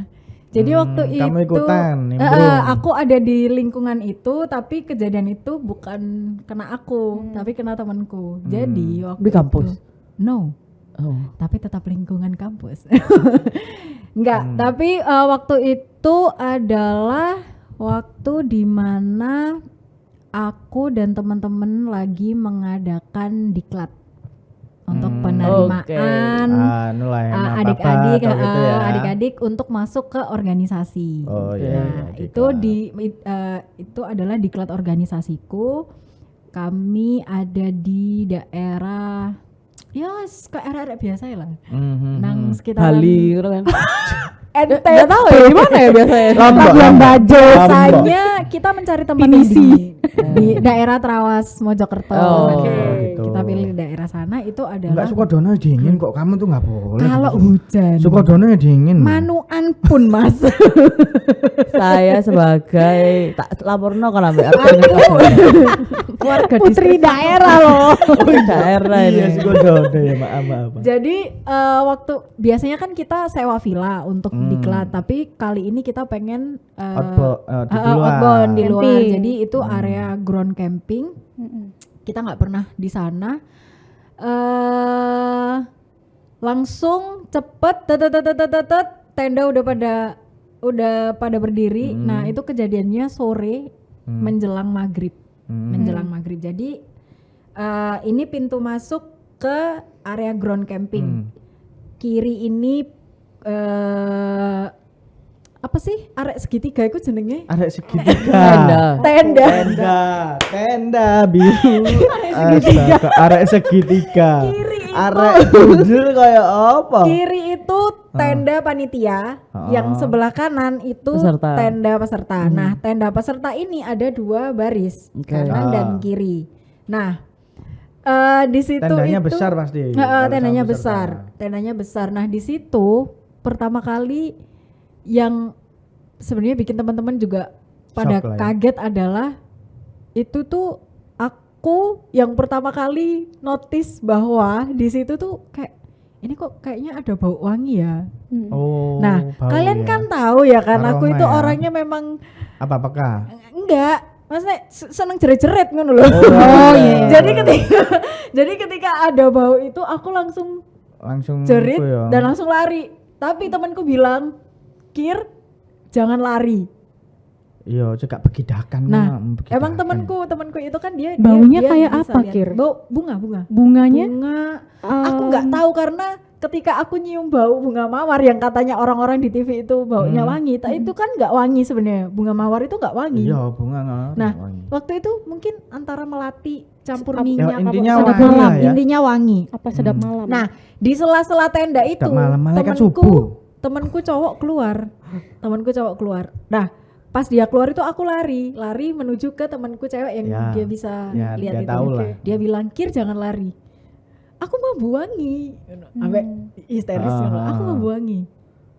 Jadi waktu kamu itu ikutan, nimbrung. aku ada di lingkungan itu, tapi kejadian itu bukan kena aku, tapi kena temanku. Jadi waktu Di kampus? itu, no, Oh. tapi tetap lingkungan kampus. Enggak, tapi waktu itu adalah waktu di mana aku dan teman-teman lagi mengadakan diklat untuk penerimaan Anu lah ya, adik-adik atau gitu ya. adik-adik untuk masuk ke organisasi. Oh iya. Nah, itu adalah diklat organisasiku. Kami ada di daerah ke area biasa ya lah. Nang sekitaran Bali gitu kan. Ente Nggak tahu ya di mana ya biasanya. Labuan Bajo. biasanya kita mencari tempat di daerah Trawas Mojokerto. Oh, gitu. Kita pilih di daerah sana itu Enggak, adalah Sukodono dingin kok, kamu tuh nggak boleh. kalau hujan. Sukodono dingin. Manuan pun Mas. Saya sebagai tak laporno kan ambil Warga Putri daerah loh. daerah Iya, ini. Sukodono ya, maaf. Jadi waktu biasanya kan kita sewa villa untuk diklat, tapi kali ini kita pengen outbound di luar. Camping. Jadi itu area ground camping. Kita nggak pernah di sana. Langsung cepet, tenda udah pada berdiri. Nah itu kejadiannya sore menjelang maghrib. Menjelang maghrib. Jadi ini pintu masuk ke area ground camping. Kiri ini apa sih? Arek segitiga itu jenenge? Arek segitiga. Tenda. Tenda biru. Astaga, arek segitiga. Kiri Arek budel kayak apa? kiri itu tenda panitia, yang sebelah kanan itu Peserta. tenda peserta. Nah, tenda peserta ini ada 2 baris, Oke. kanan dan kiri. Nah, di situ Tendanya itu besar pasti. tendanya Kalau sama besar, tendanya besar. Nah, di situ pertama kali yang sebenarnya bikin teman-teman juga pada Shock lah ya. kaget adalah itu tuh aku yang pertama kali notice bahwa di situ tuh kayak ini kok kayaknya ada bau wangi ya. Oh. Nah, bau kalian ya. kan tahu ya kan aku Aroma itu ya. orangnya memang Apa-apakah? enggak, maksudnya seneng jerit-jerit ngono loh. Oh, iya. Jadi ketika ada bau itu aku langsung Langsung jerit iku ya. dan langsung lari. Tapi temanku bilang, "Kir, jangan lari." Iya, cekak begidakan. Nah, begidakan. emang temanku itu kan dia Baunya dia kayak bisa apa, lihat. Kir? Bau bunga. Bunganya Bunga. Aku nggak tahu karena ketika aku nyium bau bunga mawar yang katanya orang-orang di TV itu baunya wangi, itu kan nggak wangi sebenarnya. Bunga mawar itu nggak wangi. Iya, bunga nggak Nah, wangi. waktu itu mungkin antara melati campur Ya, minyak intinya apa wangi sedap malam, lah ya. intinya wangi. apa sedap malam? Nah, di sela-sela tenda itu malam, malaikat subuh. temanku cowok keluar. Nah, pas dia keluar itu aku lari menuju ke temanku cewek yang Ya, dia bisa ya, lihat dia itu. tahu lah. Dia bilang, "Kir, jangan lari." Aku mau buangi. Sampai histeris ngono. Aku mau buangi.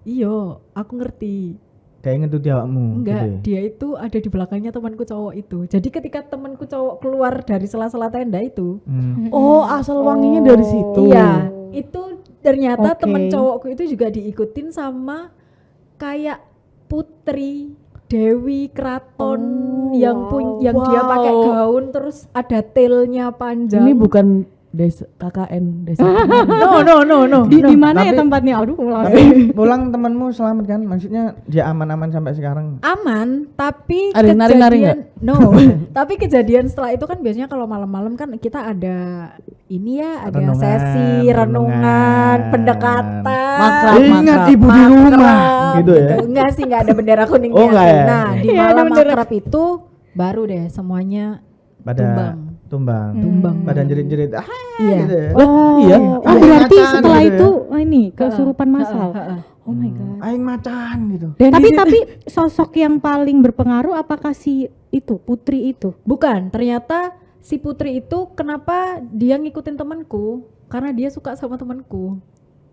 Iyo, aku ngerti. Dia inget tuh awakmu. Enggak, gitu ya? dia itu ada di belakangnya temanku cowok itu. Jadi ketika temanku cowok keluar dari sela-sela tenda itu, Oh, asal wanginya dari situ. iya, itu ternyata Oke. temen cowokku itu juga diikutin sama kayak putri Dewi Keraton yang dia pakai gaun terus ada tailnya panjang. Ini bukan desa KKN desa. no. Di mana ya Tapi- tempatnya? Aduh, Tapi pulang temanmu selamat kan? Maksudnya dia aman-aman sampai sekarang. Aman, tapi Ada yang nari-nari tapi kejadian setelah itu kan biasanya kalau malam-malam kan kita ada ini ya, ada Renungan, sesi renungan, pendekatan. Makrab. Ingat ibu di rumah Makrab, gitu ya. Enggak sih, enggak ada bendera kuningnya. Oh, enggak sih. ya? Nah, di Iya, ada malam bendera. makrab itu baru deh semuanya Pada tumbang. Pada jerit-jerit. Ah, Iya. gitu ya. Oh, iya. oh, berarti Macan setelah gitu ya. itu ini kesurupan masal. Heeh. Oh my god. Aing macan gitu. Dan Tapi sosok yang paling berpengaruh apakah si itu putri itu? Bukan, ternyata si putri itu kenapa dia ngikutin temanku? Karena dia suka sama temanku.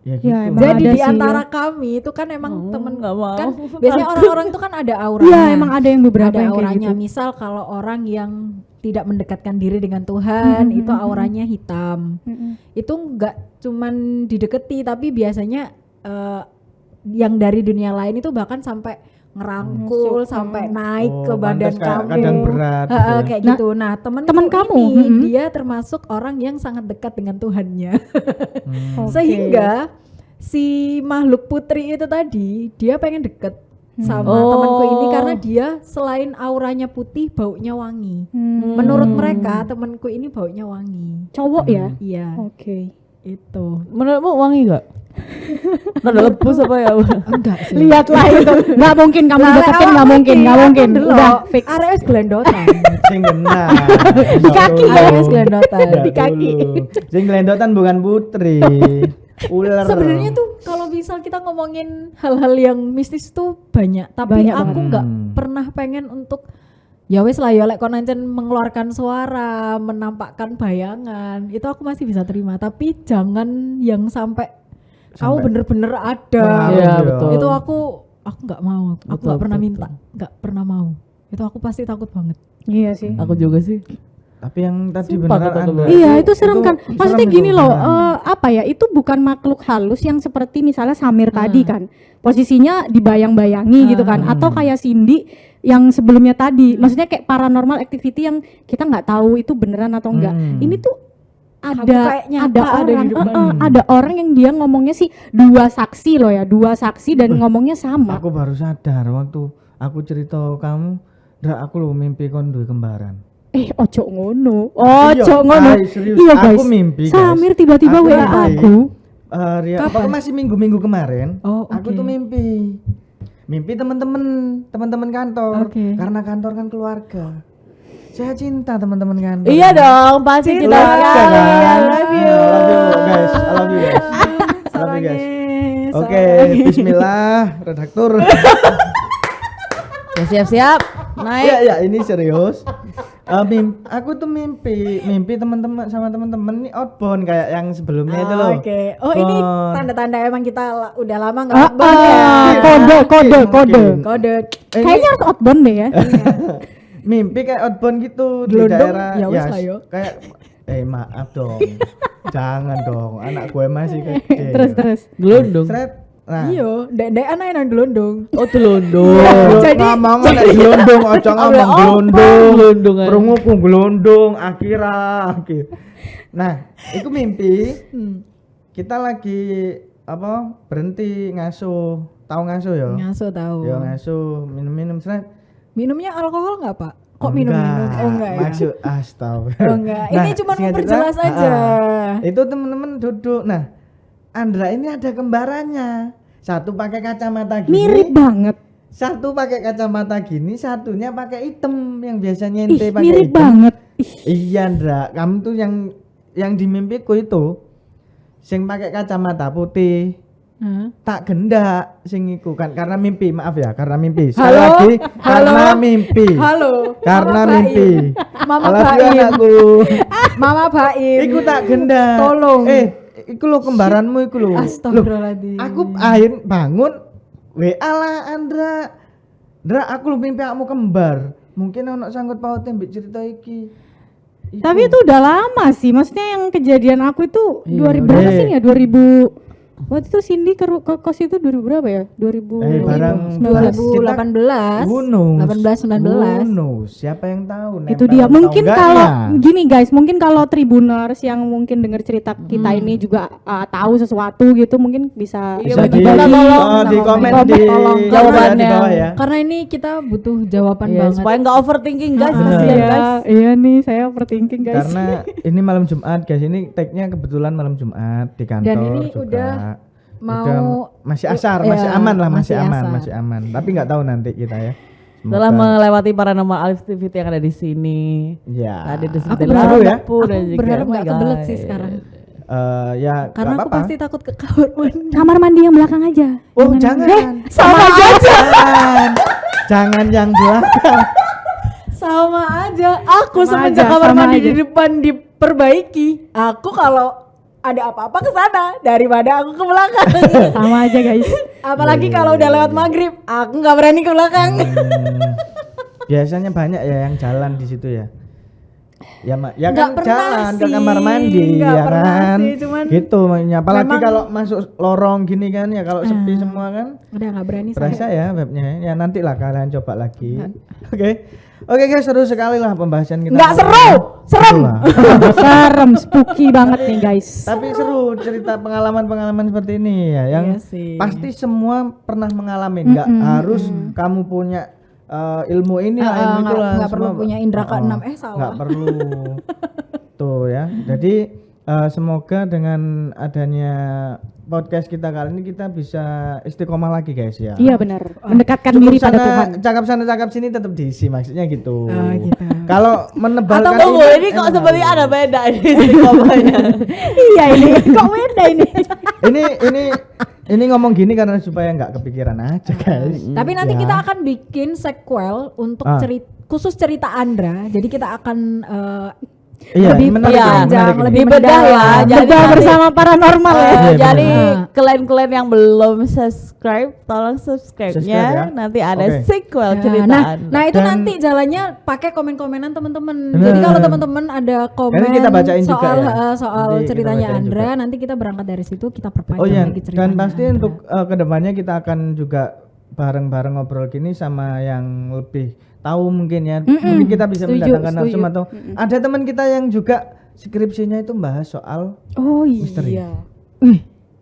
Ya gitu. Ya, emang Jadi ada di sih, antara kami itu kan emang temen nggak mau. kan biasanya orang-orang itu kan ada auranya. Iya, emang ada yang beberapa ada yang kayak auranya. gitu. Misal kalau orang yang tidak mendekatkan diri dengan Tuhan itu auranya hitam. Itu enggak cuman dideketi tapi biasanya yang dari dunia lain itu bahkan sampai ngerangkul sampai naik Oh, ke badan pantes kayak kamu. kadang berat gitu ya. Kayak Nah, gitu. Nah, temen temen kamu, ini dia termasuk orang yang sangat dekat dengan Tuhannya. Oke. Sehingga si makhluk putri itu tadi dia pengen deket sama temanku ini karena dia selain auranya putih baunya wangi. Menurut mereka temanku ini baunya wangi. Cowok ya? Iya, Oke. itu. menurutmu wangi gak? Ada lebus apa ya? Enggak sih. Lihatlah itu. Enggak mungkin kamu deketin, enggak mungkin, enggak mungkin. Udah fix. Areas gelendotan. Sing kena. Di kaki ya? Areas gelendotan. Ya Di kaki. dulu. Sing gelendotan bukan putri. Ular. Sebenarnya tuh kalau misal kita ngomongin hal-hal yang mistis tuh banyak, tapi Banyak aku banget. nggak pernah pengen untuk ya wes lah ya lek konancen mengeluarkan suara, menampakkan bayangan, itu aku masih bisa terima, tapi jangan yang sampai kamu Sampai bener-bener ada. pengaruh Iya, ya. betul. Itu aku nggak mau, aku Betul, nggak pernah betul, minta, nggak pernah mau. Itu aku pasti takut banget. Iya sih. Aku juga sih. Tapi yang tadi Sumpah beneran kata ada. lu. Iya itu serem kan. serem Maksudnya itu, gini loh, beneran. apa ya? Itu bukan makhluk halus yang seperti misalnya Samir tadi kan, posisinya dibayang-bayangi gitu kan, atau kayak Cindy yang sebelumnya tadi. Maksudnya kayak paranormal activity yang kita nggak tahu itu beneran atau enggak. Ini tuh Kamu ada kayak nyata ada ada di orang, depan. ada orang yang dia ngomongnya sih dua saksi loh ya, dua saksi dan ngomongnya sama. Aku baru sadar waktu aku cerita kamu, Dra, aku lo mimpi kon duwe kembaran. Ojo ngono, Iya, ojo ngono. ay, serius. Iya guys, Aku mimpi, guys. Samir tiba-tiba Aku WA mimpi. aku. Pokoknya masih minggu-minggu kemarin, Oh, aku oke. tuh mimpi teman-teman kantor, Oke. karena kantor kan keluarga. Saya cinta teman-teman kan. Iya dong, pasti kita sekali. I love you. Guys. I love you guys. Oke, bismillah, redaktur. Ya, siap-siap. Naik. Ya, ini serius. Aku tuh mimpi teman-teman sama teman-teman ini outbound kayak yang sebelumnya itu loh. Oke. Oh, ini tanda-tanda emang kita udah lama enggak Ah, outbound ya. Kode. Kode. Kayaknya harus outbound deh ya. Mimpi kayak outbound gitu di Gelondong, daerah ya wes lah yo. kayak maaf dong. Jangan dong, anak gue masih kecil. Terus. Gelondong. Sret. Nah, Iya, ndek anak nang gelondong. Oh, telondong. Jadi- ngomong nek gelondong aja ngomong gelondong. Gelondongan. Krunguku gelondong akhir. Nah, itu mimpi. Kita lagi berhenti ngasuh. Tahu ngasuh ya? Ngaso tahu. Ya ngasuh, minum-minum sret. Minumnya alkohol enggak, Pak? Kok Oh, minum-minum? enggak. Oh enggak ya. Maksud astagfirullah. Oh enggak. Ini cuma singkat memperjelas cerita, aja. Itu temen-temen duduk. Nah, Andra ini ada kembarannya. Satu pakai kacamata gini. Mirip banget. Satu pakai kacamata gini, satunya pakai hitam yang biasanya Ih, ente pakai mirip hitam. banget. Ih, Iya, Andra. Kamu tuh yang di mimpiku itu sing pakai kacamata putih. Tak gendak sing iku kan karena mimpi, maaf ya, karena mimpi. Sekali Halo? lagi Halo? karena mimpi. Halo. Karena Mama mimpi. Baim. Mama I love you, Baim. anakku. Mama Baim. Iku tak gendak. Tolong. Iku lo kembaranmu iku lo. Astagfirullahaladzim. Aku akhir bangun WA lah Andra. Andra, aku lo mimpi kamu kembar. Mungkin ono sangkut pautnya mbek cerita iki. Iku. tapi itu udah lama sih. Maksudnya yang kejadian aku itu 2000 berapa udah. sih ya? 2000. Waktu itu Cindy ke kos itu 2000 berapa ya? 2000. barang 2018. Who knows? 18 19. Who knows? Siapa yang tahu? Itu nempel dia. atau Mungkin enggaknya. kalau gini guys, mungkin kalau Tribuners yang mungkin dengar cerita kita ini juga tahu sesuatu gitu, mungkin bisa bisa di, Kita tolong di sama komen komen. di Tolong di jawabannya. bawah ya. Karena ini kita butuh jawaban Iya, banget. supaya nggak overthinking guys, Bener. kasihan Iya, guys. iya nih saya overthinking guys. Karena ini malam Jumat guys, ini tag-nya kebetulan malam Jumat di kantor Dan ini juga. udah mau masih asar, ya, masih aman lah, masih masih aman, asar. masih aman. Tapi nggak tahu nanti kita ya. Setelah Semoga- melewati paranormal activity yang ada di sini, ya. tadi di Aku sebelah berharap ya. lampu dan aku juga berharap oh my nggak kebelet God. sih sekarang. Ya Karena nggak aku apa-apa. pasti takut ke kamar mandi. Kamar mandi yang belakang aja. Oh jangan. Sama aja. Jangan yang belakang. Sama aja. Aku Sama semenjak aja, kamar sama mandi aja. di depan diperbaiki, aku kalau ada apa-apa ke sana daripada aku ke belakang. Sama aja guys. Apalagi kalau udah lewat maghrib, aku nggak berani ke belakang. Biasanya banyak ya yang jalan di situ ya. Ya, ya Nggak kan pernah jalan ke sih, kamar mandi nggak ya pernah kan. sih, cuman gitu makanya. Apalagi memang- kalau masuk lorong gini kan ya kalau sepi semua kan. Udah nggak berani Berasa saya. ya webnya ya nanti lah kalian coba lagi. Oke guys, seru sekali lah pembahasan kita. Nggak seru, serem. lah. Serem, spooky banget nih guys. Tapi seru cerita pengalaman-pengalaman seperti ini ya yang Iya sih. pasti semua pernah mengalami. Nggak harus kamu punya ilmu ini lah, ilmu itu lah. nggak perlu semua- punya indera keenam. Oh, Salah. nggak perlu. Tuh ya. Jadi semoga dengan adanya podcast kita kali ini kita bisa istiqomah lagi guys ya. Iya benar. Mendekatkan Cukup diri pada Tuhan. cakap sana cakap sini tetap diisi maksudnya gitu. gitu. Kalau menebalkan Atau tunggu, ini kok enak. seperti ada beda ini istiqomahnya. Iya ini kok beda ini. ini ngomong gini karena supaya nggak kepikiran aja guys. Tapi nanti Ya. kita akan bikin sequel untuk khusus cerita Andra. Jadi kita akan Iya, lebih menarik panjang, ini, menarik ini. lebih Dibedah mendalam. lah, jadi Bedah nanti- bersama paranormal ya. Iya, Jadi benar. kalian-kalian yang belum subscribe, tolong subscribe-nya. Subscribe ya. Nanti ada Oke. sequel Nah, ceritaan. nah itu Dan- nanti jalannya pakai komen-komenan teman-teman. Benar. Jadi kalau teman-teman ada komen Nanti kita bacain juga soal ya. soal Nanti kita ceritanya bacain Andra, juga. nanti kita berangkat dari situ kita perpanjang Oh iya, lagi ceritanya. dan pasti Andra. untuk kedepannya kita akan juga bareng-bareng ngobrol gini sama yang lebih tahu mungkin ya. Mungkin kita bisa Setuju, mendatangkan setuju. narsum atau ada teman kita yang juga skripsinya itu bahas soal Oh Misteri. iya.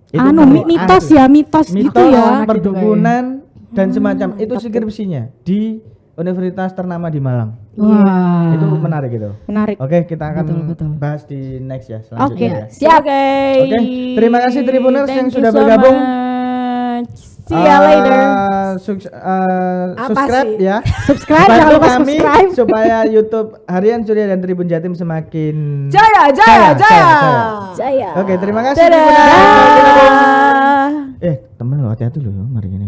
itu Anu ngeri, mitos asli. ya, mitos gitu mitos, ya. perdukunan dan semacam itu skripsinya di universitas ternama di Malang. Wah. Itu menarik gitu. Menarik. Oke, kita akan Betul. bahas di next ya Oke. selanjutnya ya. Siap guys. Oke, terima kasih Tribuners Thank yang you sudah so bergabung. much. See ya later. Subscribe sih? ya. Subscribe, jangan Bantu lupa kami subscribe. supaya YouTube Harian Surya dan Tribun Jatim semakin Jaya, jaya, jaya. Jaya. Oke, terima kasih. Dadah. Tribun. Temen lo hati-hati lo, mari gini.